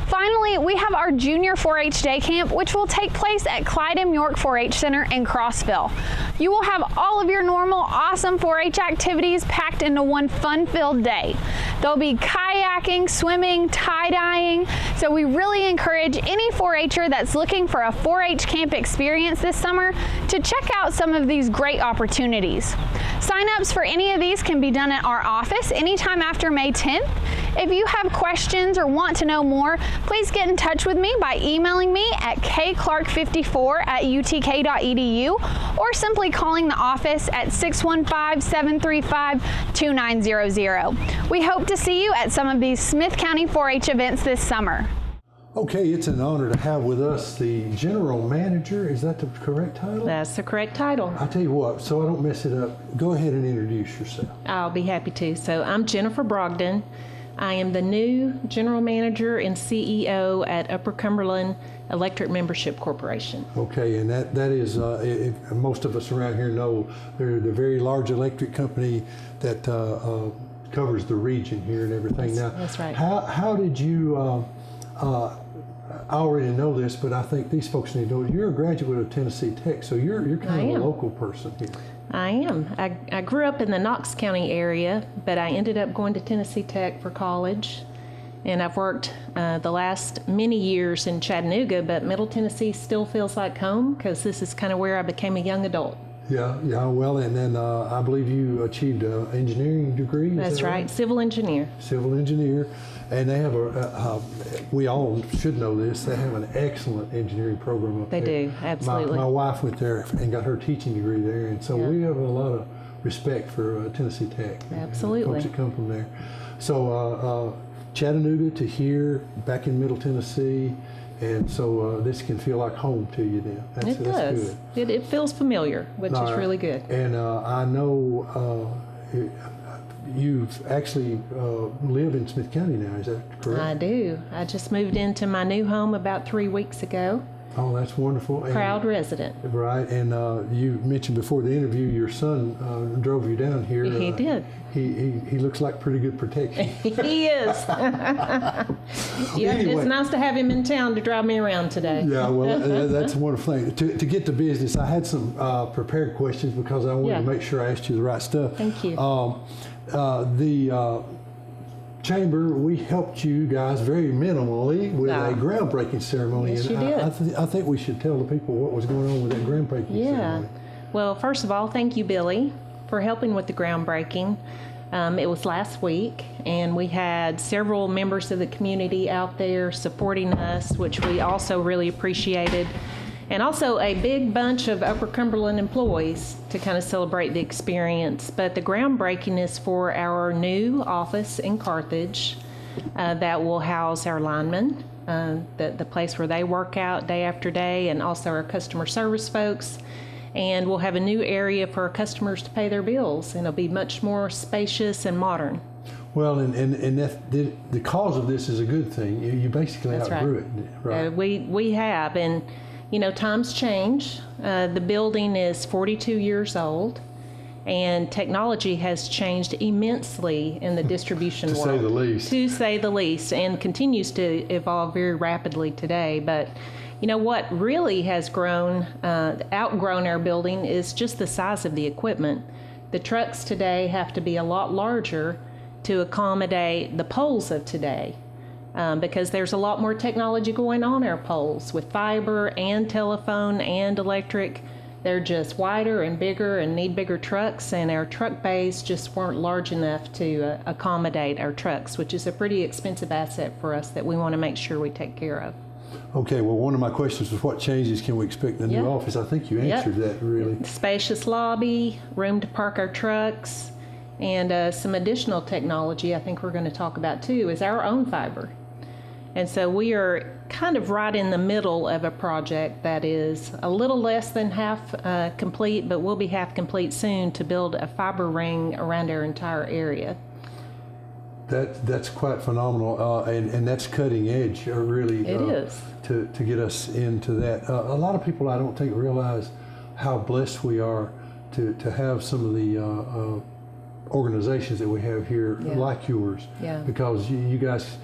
Finally, we have our Junior 4-H Day Camp, which will take place at Clyde M. York 4-H Center in Crossville. You will have all of your normal, awesome 4-H activities packed into one fun-filled day. There'll be kayaking, swimming, tie-dyeing, so we really encourage any 4-H'er that's looking for a 4-H camp experience this summer to check out some of these great opportunities. Sign-ups for any of these can be done at our office anytime after May 10th. If you have questions or want to know more, please get in touch with me by emailing me at kclark54@utk.edu or simply calling the office at 615-735-2900. We hope to see you at some of these Smith County 4-H events this summer. Okay, it's an honor to have with us the General Manager. Is that the correct title? That's the correct title. I'll tell you what, so I don't mess it up, go ahead and introduce yourself. I'll be happy to. So I'm Jennifer Brogdon. I am the new General Manager and CEO at Upper Cumberland Electric Membership Corporation. Okay, and that is, most of us around here know, they're the very large electric company that covers the region here and everything. That's right. How did you, I already know this, but I think these folks need to know, you're a graduate of Tennessee Tech, so you're kind of a local person here. I am. I grew up in the Knox County area, but I ended up going to Tennessee Tech for college. And I've worked the last many years in Chattanooga, but Middle Tennessee still feels like home because this is kind of where I became a young adult. Yeah, well, and then I believe you achieved an engineering degree. That's right, civil engineer. Civil engineer, and they have we all should know this, they have an excellent engineering program up there. They do, absolutely. My wife went there and got her teaching degree there, and so we have a lot of respect for Tennessee Tech. Absolutely. And folks that come from there. So Chattanooga to here, back in Middle Tennessee, and so this can feel like home to you then. It does. Good. It feels familiar, which is really good. And I know you've actually live in Smith County now, is that correct? I do. I just moved into my new home about 3 weeks ago. Oh, that's wonderful. Proud resident. Right, and you mentioned before the interview your son drove you down here. He did. He looks like pretty good protection. He is. Anyway. It's nice to have him in town to drive me around today. Yeah, well, that's a wonderful thing. To get to business, I had some prepared questions because I wanted to make sure I asked you the right stuff. Thank you. The Chamber, we helped you guys very minimally with a groundbreaking ceremony. Yes, and you did. I think we should tell the people what was going on with that groundbreaking ceremony. Well, first of all, thank you, Billy, for helping with the groundbreaking. It was last week, and we had several members of the community out there supporting us, which we also really appreciated. And also a big bunch of Upper Cumberland employees to kind of celebrate the experience. But the groundbreaking is for our new office in Carthage that will house our linemen, the place where they work out day after day, and also our customer service folks. And we'll have a new area for our customers to pay their bills, and it'll be much more spacious and modern. Well, and the cause of this is a good thing. You basically That's outgrew it, right? We have, and you know, times change. The building is 42 years old, and technology has changed immensely in the distribution To world. say the least. To say the least, and continues to evolve very rapidly today. But you know what really has outgrown our building is just the size of the equipment. The trucks today have to be a lot larger to accommodate the poles of today, because there's a lot more technology going on our poles with fiber and telephone and electric. They're just wider and bigger and need bigger trucks, and our truck bays just weren't large enough to accommodate our trucks, which is a pretty expensive asset for us that we want to make sure we take care of. Okay, well, one of my questions was what changes can we expect in the new Yep. office? I think you answered that really. Spacious lobby, room to park our trucks, and some additional technology I think we're going to talk about too is our own fiber. And so we are kind of right in the middle of a project that is a little less than half complete, but will be half complete soon, to build a fiber ring around our entire area. That's quite phenomenal, and that's cutting edge, really. It is. To get us into that. A lot of people, I don't think, realize how blessed we are to have some of the organizations that we have here, Yeah. like yours, Yeah. because you guys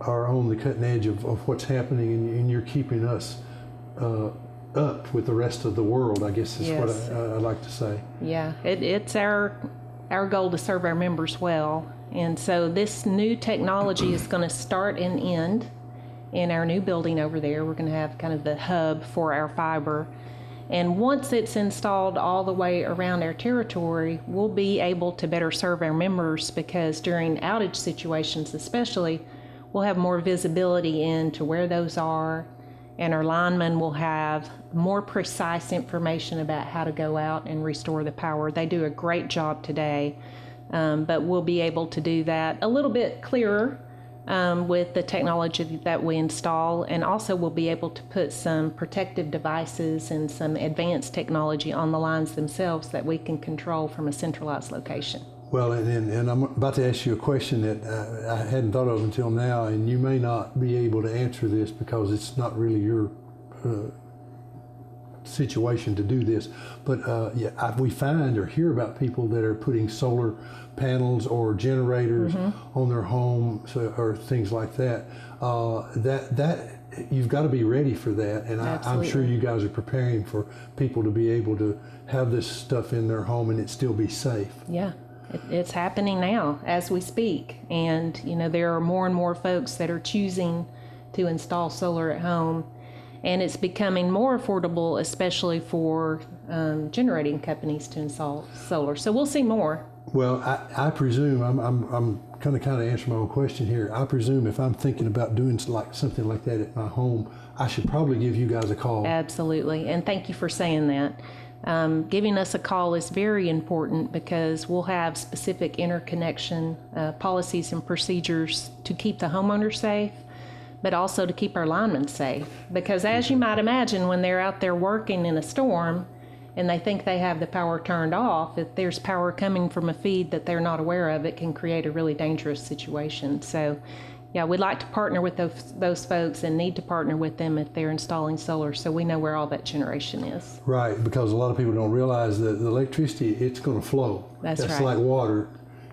are on the cutting edge of what's happening, and you're keeping us up with the rest of the world, I guess is what Yes. I like to say. Yeah, it's our goal to serve our members well. And so this new technology is going to start and end in our new building over there. We're going to have kind of the hub for our fiber. And once it's installed all the way around our territory, we'll be able to better serve our members, because during outage situations especially, we'll have more visibility into where those are, and our linemen will have more precise information about how to go out and restore the power. They do a great job today, but we'll be able to do that a little bit clearer with the technology that we install, and also we'll be able to put some protective devices and some advanced technology on the lines themselves that we can control from a centralized location. Well, and I'm about to ask you a question that I hadn't thought of until now, and you may not be able to answer this because it's not really your situation to do this, but we find or hear about people that are putting solar panels or generators on their home, or things like that. That you've got to be ready for that, and I'm sure you guys are preparing for people to be able to have this stuff in their home and it still be safe. Yeah. It's happening now as we speak, and you know, there are more and more folks that are choosing to install solar at home, and it's becoming more affordable, especially for generating companies to install solar. So we'll see more. Well, I presume I'm kind of answer my own question here. I presume if I'm thinking about doing something like that at my home, I should probably give you guys a call. Absolutely, and thank you for saying that. Giving us a call is very important, because we'll have specific interconnection policies and procedures to keep the homeowner safe, but also to keep our linemen safe. Because as you might imagine, when they're out there working in a storm and they think they have the power turned off, if there's power coming from a feed that they're not aware of, it can create a really dangerous situation. So yeah, we'd like to partner with those folks, and need to partner with them if they're installing solar, so we know where all that generation is. Right, because a lot of people don't realize that the electricity, it's going to flow. That's right. Like water.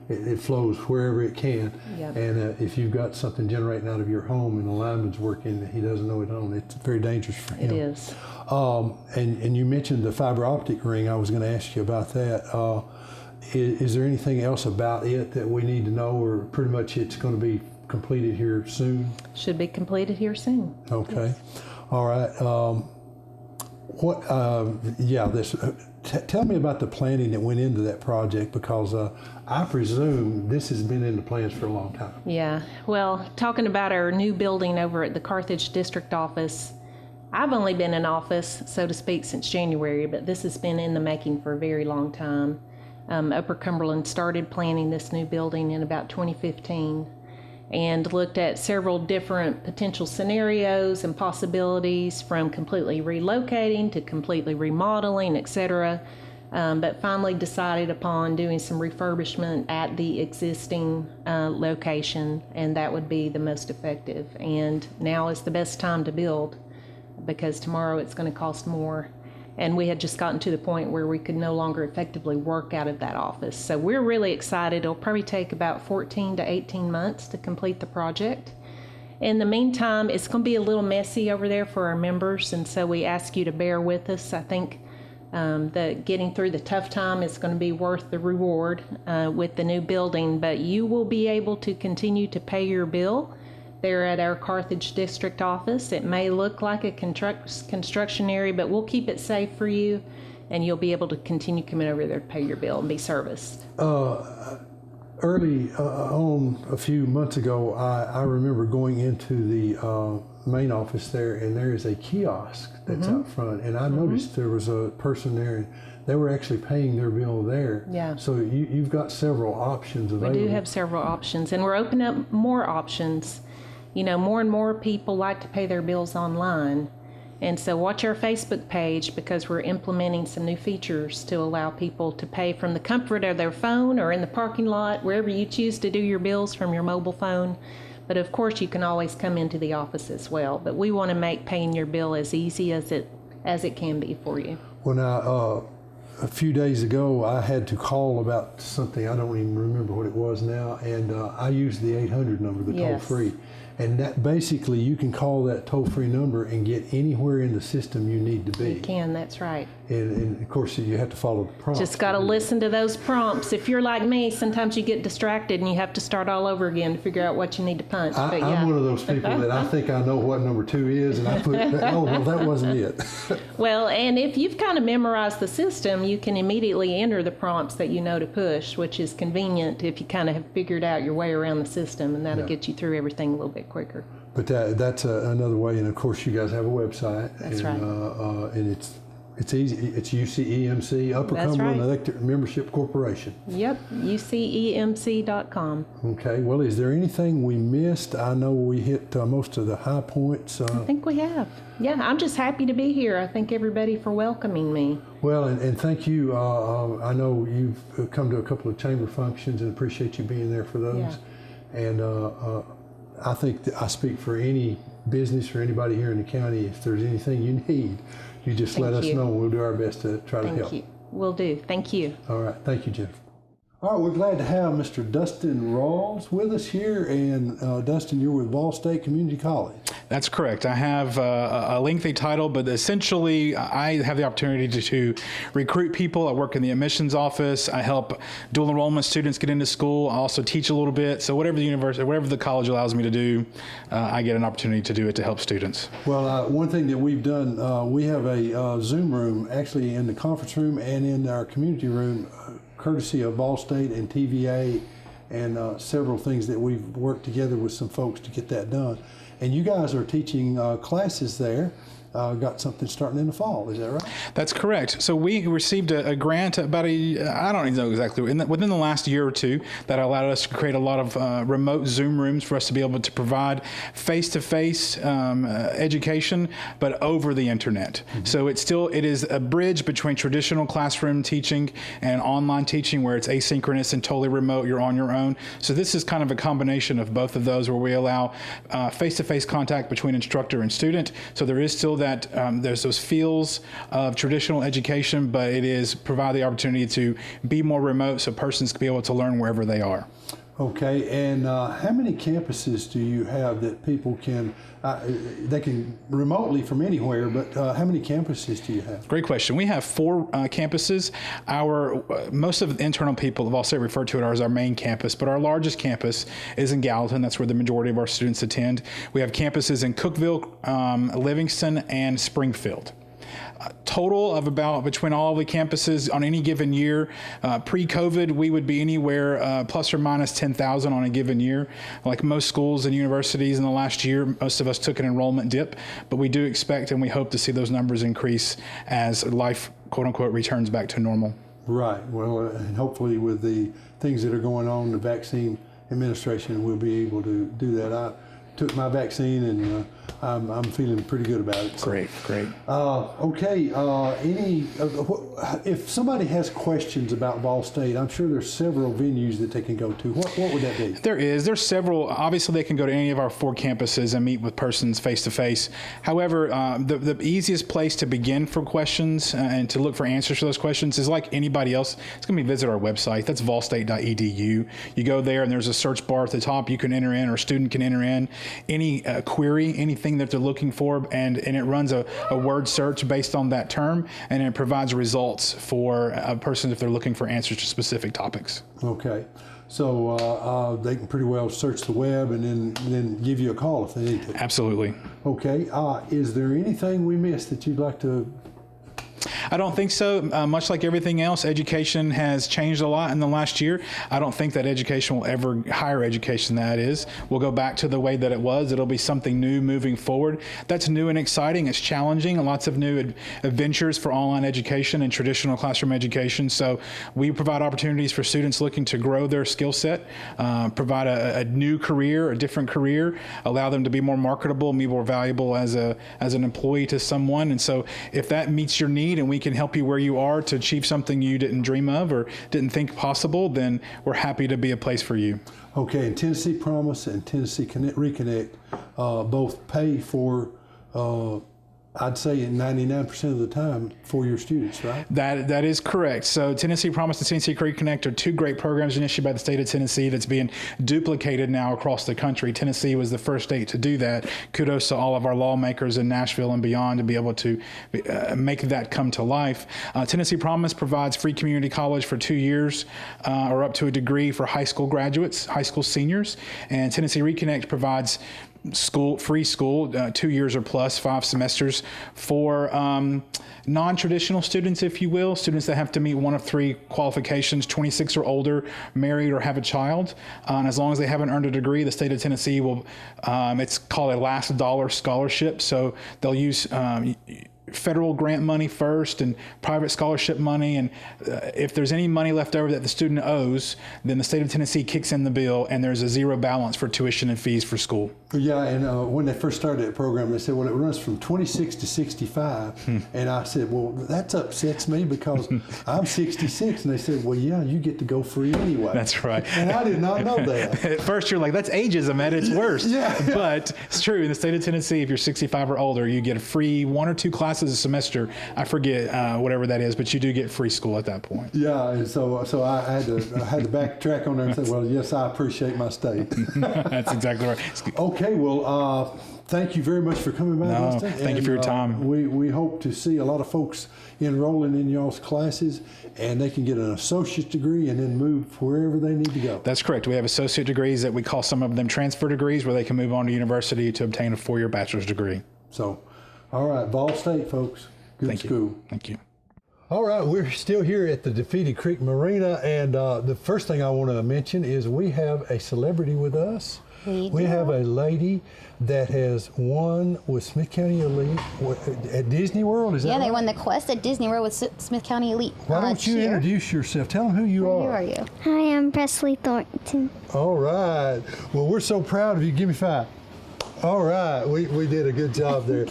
It flows wherever it can. Yep. And if you've got something generating out of your home and the lineman's working, he doesn't know it on, it's very dangerous for him. It is. And you mentioned the fiber optic ring. I was going to ask you about that. Is there anything else about it that we need to know, or pretty much it's going to be completed here soon? Should be completed here soon. Okay. Yes. All right. Tell me about the planning that went into that project, because I presume this has been in the plans for a long time. Yeah. Well, talking about our new building over at the Carthage District Office, I've only been in office, so to speak, since January, but this has been in the making for a very long time. Upper Cumberland started planning this new building in about 2015. and looked at several different potential scenarios and possibilities, from completely relocating to completely remodeling, etc. But finally decided upon doing some refurbishment at the existing location, and that would be the most effective. And now is the best time to build, because tomorrow it's going to cost more. And we had just gotten to the point where we could no longer effectively work out of that office. So we're really excited. It'll probably take about 14 to 18 months to complete the project. In the meantime, it's going to be a little messy over there for our members, and so we ask you to bear with us. I think that getting through the tough time is going to be worth the reward with the new building, but you will be able to continue to pay your bill there at our Carthage District office. It may look like a construction area, but we'll keep it safe for you, and you'll be able to continue coming over there to pay your bill and be serviced. Early on, a few months ago, I remember going into the main office there, and there is a kiosk that's out front, and I noticed there was a person there, and they were actually paying their bill there. Yeah. So you've got several options available. We do have several options, and we're opening up more options. You know, more and more people like to pay their bills online. And so watch our Facebook page, because we're implementing some new features to allow people to pay from the comfort of their phone or in the parking lot, wherever you choose to do your bills from your mobile phone. But of course, you can always come into the office as well. But we want to make paying your bill as easy as it can be for you. Well, now, a few days ago, I had to call about something. I don't even remember what it was now. And I used the 800 number, the toll-free. And that basically, you can call that toll-free number and get anywhere in the system you need to be. You can, that's right. And of course, you have to follow the prompts. Just got to listen to those prompts. If you're like me, sometimes you get distracted and you have to start all over again to figure out what you need to punch. I'm one of those people that I think I know what number 2 is, and I put, oh, well, that wasn't it. Well, and if you've kind of memorized the system, you can immediately enter the prompts that you know to push, which is convenient if you kind of have figured out your way around the system, and that'll get you through everything a little bit quicker. But that's another way, and of course, you guys have a website. That's right. And it's easy. It's UCEMC, Upper Cumberland Electric Membership Corporation. Yep, UCEMC.com. Okay. Well, is there anything we missed? I know we hit most of the high points. I think we have. Yeah, I'm just happy to be here. I thank everybody for welcoming me. Well, and thank you. I know you've come to a couple of chamber functions, and appreciate you being there for those. Yeah. And I think I speak for any business or anybody here in the county. If there's anything you need, you just let us know. We'll do our best to try to help. Thank you. Will do. Thank you. All right. Thank you, Jennifer. All right. We're glad to have Mr. Dustin Rawls with us here. And Dustin, you're with Ball State Community College. That's correct. I have a lengthy title, but essentially I have the opportunity to recruit people. I work in the admissions office. I help dual enrollment students get into school. I also teach a little bit. So whatever the university, whatever the college allows me to do, I get an opportunity to do it to help students. Well, one thing that we've done, we have a Zoom room actually in the conference room and in our community room, courtesy of Ball State and TVA and several things that we've worked together with some folks to get that done. And you guys are teaching classes there. Got something starting in the fall, is that right? That's correct. So we received a grant about I don't even know exactly, within the last year or two, that allowed us to create a lot of remote Zoom rooms for us to be able to provide face-to-face education, but over the internet. Mm-hmm. So it is a bridge between traditional classroom teaching and online teaching, where it's asynchronous and totally remote, you're on your own. So this is kind of a combination of both of those, where we allow face-to-face contact between instructor and student. So there is still that there's those feels of traditional education, but it is provide the opportunity to be more remote, so persons can be able to learn wherever they are. Okay, and how many campuses do you have that people can, they can remotely from anywhere, but how many campuses do you have? Great question. We have 4 campuses. Most of the internal people have also referred to it as our main campus, but our largest campus is in Gallatin. That's where the majority of our students attend. We have campuses in Cookeville, Livingston, and Springfield. Total of about, between all the campuses on any given year, pre-COVID, we would be anywhere plus or minus 10,000 on a given year. Like most schools and universities in the last year, most of us took an enrollment dip, but we do expect and we hope to see those numbers increase as life, quote unquote, returns back to normal. Right. Well, and hopefully with the things that are going on, the vaccine administration, and we'll be able to do that. I took my vaccine, and I'm feeling pretty good about it. So, Great. okay. If somebody has questions about Ball State, I'm sure there's several venues that they can go to. What would that be? There's several. Obviously, they can go to any of our 4 campuses and meet with persons face to face. However, the easiest place to begin for questions and to look for answers for those questions is like anybody else. It's going to be visit our website. That's volstate.edu. You go there, and there's a search bar at the top. You can enter in, or a student can enter in any query, anything that they're looking for, and it runs a word search based on that term, and it provides results for a person if they're looking for answers to specific topics. Okay. So they can pretty well search the web and then give you a call if they need to. Absolutely. Okay. Is there anything we missed that you'd like to? I don't think so. Much like everything else, education has changed a lot in the last year. I don't think that education will ever, higher education that is, will go back to the way that it was. It'll be something new moving forward. That's new and exciting. It's challenging, and lots of new adventures for online education and traditional classroom education. So we provide opportunities for students looking to grow their skill set, provide a new career, a different career, allow them to be more marketable, be more valuable as an employee to someone. And so if that meets your need and we can help you where you are to achieve something you didn't dream of or didn't think possible, then we're happy to be a place for you. Okay, and Tennessee Promise and Tennessee Reconnect both pay for, I'd say 99% of the time, for your students, right? That is correct. So Tennessee Promise and Tennessee Reconnect are 2 great programs initiated by the state of Tennessee that's being duplicated now across the country. Tennessee was the first state to do that. Kudos to all of our lawmakers in Nashville and beyond to be able to make that come to life. Tennessee Promise provides free community college for 2 years or up to a degree for high school graduates, high school seniors. And Tennessee Reconnect provides free school, 2 years or plus, 5 semesters for non-traditional students, if you will, students that have to meet one of 3 qualifications, 26 or older, married, or have a child. And as long as they haven't earned a degree, the state of Tennessee will, it's called a last dollar scholarship. So they'll use federal grant money first and private scholarship money, and if there's any money left over that the student owes, then the state of Tennessee kicks in the bill, and there's a zero balance for tuition and fees for school. Yeah, and when they first started that program, they said, well, it runs from 26 to 65, and I said, well, that upsets me because I'm 66, and they said, well, yeah, you get to go free anyway. That's right. And I did not know that. At first, you're like, that's ageism at its worst. Yeah. But it's true. In the state of Tennessee, if you're 65 or older, you get a free 1 or 2 classes a semester. I forget whatever that is, but you do get free school at that point. Yeah, and so I had to backtrack on there and say, well, yes, I appreciate my state. That's exactly right. Okay, well, thank you very much for coming by, Dustin. Thank you for your time. We hope to see a lot of folks enrolling in y'all's classes, and they can get an associate's degree and then move wherever they need to go. That's correct. We have associate degrees that we call some of them transfer degrees, where they can move on to university to obtain a 4-year bachelor's degree. So, all right, Ball State, folks. Good school. Thank you. All right, we're still here at the Defeated Creek Marina, and the first thing I want to mention is we have a celebrity with us. We have a lady that has won with Smith County Elite at Disney World. Is that right? Yeah, they won the Quest at Disney World with Smith County Elite. Why don't you introduce yourself? Tell them who you are. Who are you? Hi, I'm Presley Thornton. All right. Well, we're so proud of you. Give me 5. All right. We did a good job there.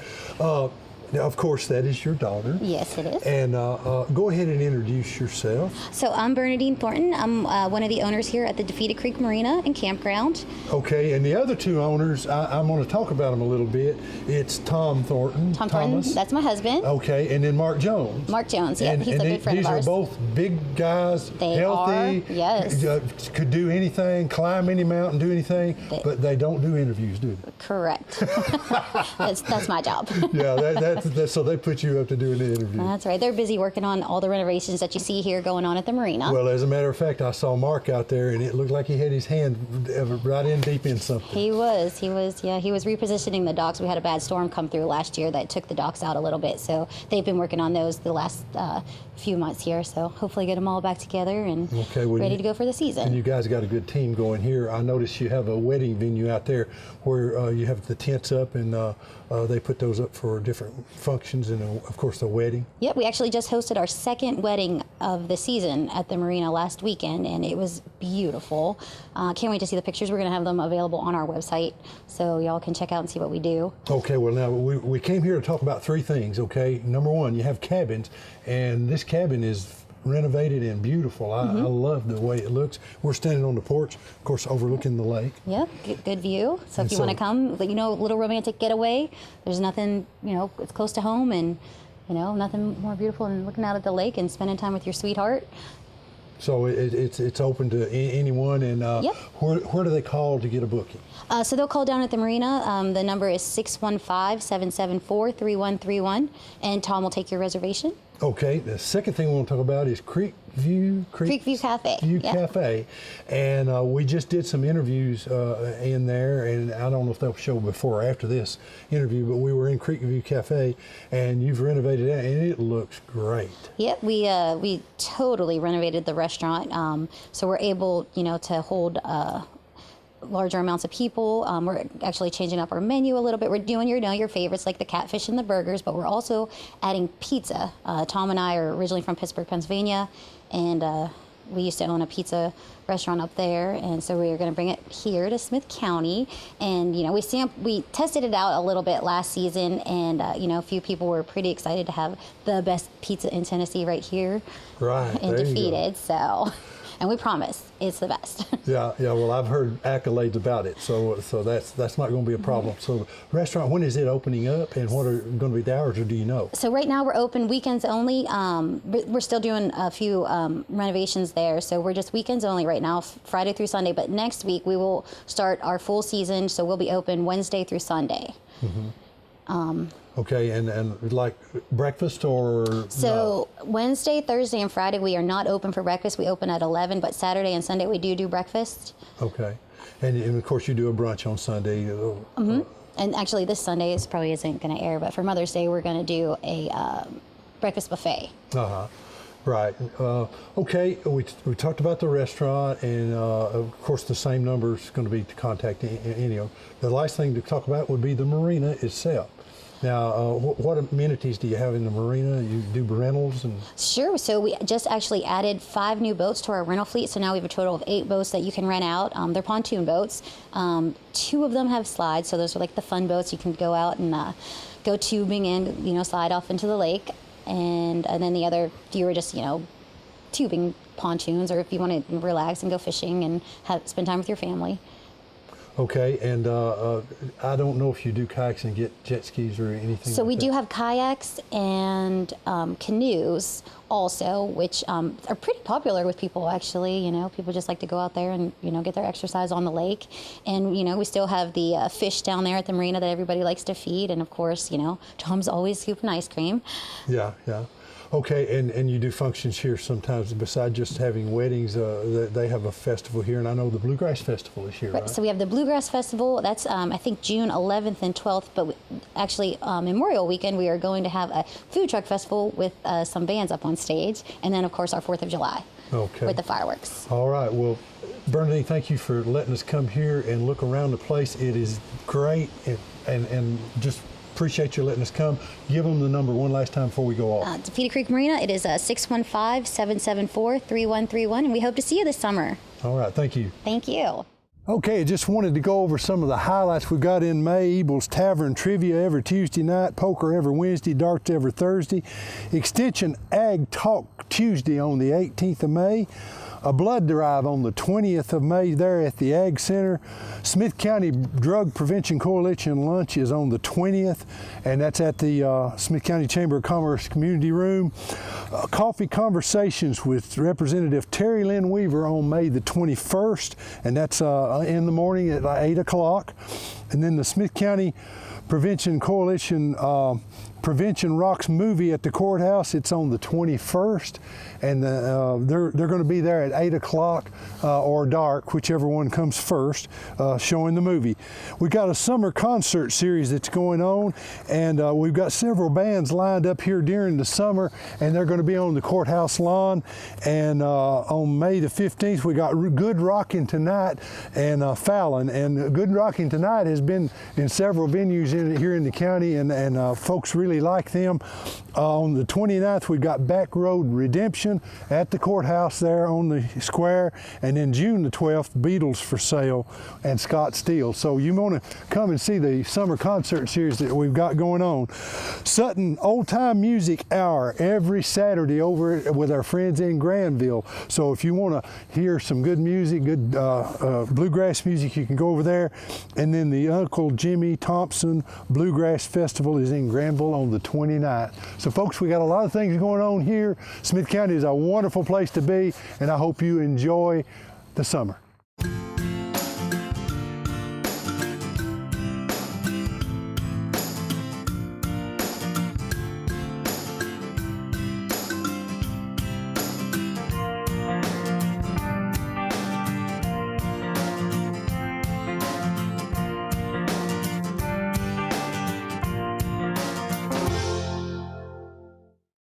Now, of course, that is your daughter. Yes, it is. And go ahead and introduce yourself. So I'm Bernadine Thornton. I'm one of the owners here at the Defeated Creek Marina and Campground. Okay, and the other 2 owners, I'm going to talk about them a little bit. It's Tom Thornton. Thomas. That's my husband. Okay, and then Mark Jones. Mark Jones, yeah, he's a good friend of ours. These are both big guys, they healthy. Are, yes. Could do anything, climb any mountain, do anything, but they don't do interviews, do they? Correct. that's my job. Yeah, that's so they put you up to doing the interview. That's right. They're busy working on all the renovations that you see here going on at the marina. Well, as a matter of fact, I saw Mark out there, and it looked like he had his hand right in deep in something. He was repositioning the docks. We had a bad storm come through last year that took the docks out a little bit, so they've been working on those the last few months here, so hopefully get them all back together and ready to go for the season. And you guys got a good team going here. I noticed you have a wedding venue out there where you have the tents up, and they put those up for different functions and, of course, the wedding. Yep, we actually just hosted our second wedding of the season at the Marina last weekend, and it was beautiful. Can't wait to see the pictures. We're going to have them available on our website, so y'all can check out and see what we do. Okay, well, now we came here to talk about three things, okay? Number one, you have cabins, and this cabin is renovated and beautiful. I love the way it looks. We're standing on the porch, of course, overlooking the lake. Yep, good view. So if you want to come, you know, a little romantic getaway, there's nothing, you know, it's close to home, and, you know, nothing more beautiful than looking out at the lake and spending time with your sweetheart. So it's open to anyone, and Yep. where do they call to get a booking? So they'll call down at the Marina. The number is 615-774-3131, and Tom will take your reservation. Okay, the second thing we want to talk about is Creekview Cafe. Cafe, and we just did some interviews in there, and I don't know if they'll show before or after this interview, but we were in Creekview Cafe, and you've renovated it, and it looks great. Yep, we totally renovated the restaurant, so we're able, you know, to hold larger amounts of people. We're actually changing up our menu a little bit. We're doing your favorites like the catfish and the burgers, but we're also adding pizza. Tom and I are originally from Pittsburgh, Pennsylvania, and we used to own a pizza restaurant up there, and so we are going to bring it here to Smith County. And you know, we tested it out a little bit last season, and you know, a few people were pretty excited to have the best pizza in Tennessee right here, right, and defeated. So. And we promise it's the best. Yeah. Well, I've heard accolades about it, so that's not going to be a problem. So, the restaurant, when is it opening up, and what are going to be the hours, or do you know? So right now we're open weekends only. But we're still doing a few renovations there, so we're just weekends only right now, Friday through Sunday. But next week we will start our full season, so we'll be open Wednesday through Sunday. Okay, and like breakfast or? So Wednesday, Thursday, and Friday we are not open for breakfast. We open at 11, but Saturday and Sunday we do breakfast. Okay, and of course you do a brunch on Sunday. And actually this Sunday probably isn't going to air, but for Mother's Day we're going to do a breakfast buffet. Right. Okay, we talked about the restaurant, and of course the same number is going to be to contact any of them. The last thing to talk about would be the marina itself. Now, what amenities do you have in the marina? You do rentals and? Sure. So we just actually added 5 new boats to our rental fleet. So now we have a total of 8 boats that you can rent out. They're pontoon boats. 2 of them have slides, so those are like the fun boats. You can go out and go tubing and, you know, slide off into the lake. And then the other few are just, you know, tubing pontoons, or if you want to relax and go fishing and spend time with your family. Okay, and I don't know if you do kayaks and get jet skis or anything. So like we that. do have kayaks and canoes also, which are pretty popular with people actually. You know, people just like to go out there and, you know, get their exercise on the lake. And, you know, we still have the fish down there at the marina that everybody likes to feed. And of course, you know, Tom's always scooping ice cream. Yeah. Okay, and you do functions here sometimes besides just having weddings. They have a festival here, and I know the Bluegrass Festival is here, right? So we have the Bluegrass Festival. That's, I think, June 11th and 12th, but actually Memorial Weekend we are going to have a food truck festival with some bands up on stage, and then, of course, our 4th of July with the fireworks. All right, well, Bernadine, thank you for letting us come here and look around the place. It is great, and just appreciate you letting us come. Give them the number one last time before we go off. Defeated Creek Marina, it is 615-774-3131, and we hope to see you this summer. All right, thank you. Thank you. Okay, just wanted to go over some of the highlights we've got in May. Ebel's Tavern Trivia every Tuesday night, poker every Wednesday, darts every Thursday, Extension Ag Talk Tuesday on the 18th of May, a blood drive on the 20th of May there at the Ag Center. Smith County Drug Prevention Coalition lunch is on the 20th, and that's at the Smith County Chamber of Commerce Community Room. Coffee Conversations with Representative Terry Lynn Weaver on May the 21st, and that's in the morning at 8 o'clock. And then the Smith County Prevention Coalition Prevention Rocks movie at the courthouse. It's on the 21st, and they're going to be there at 8 o'clock or dark, whichever one comes first, showing the movie. We've got a summer concert series that's going on, and we've got several bands lined up here during the summer, and they're going to be on the courthouse lawn. And on May the 15th, we got Good Rockin' Tonight and Fallon. And Good Rockin' Tonight has been in several venues here in the county, and folks really really like them. On the 29th, we've got Back Road Redemption at the courthouse there on the square. And then June the 12th, Beatles for sale and Scott Steele. So you want to come and see the summer concert series that we've got going on. Sutton Old Time Music Hour every Saturday over with our friends in Granville. So if you want to hear some good music, good bluegrass music, you can go over there. And then the Uncle Jimmy Thompson Bluegrass Festival is in Granville on the 29th. So folks, we got a lot of things going on here. Smith County is a wonderful place to be, and I hope you enjoy the summer.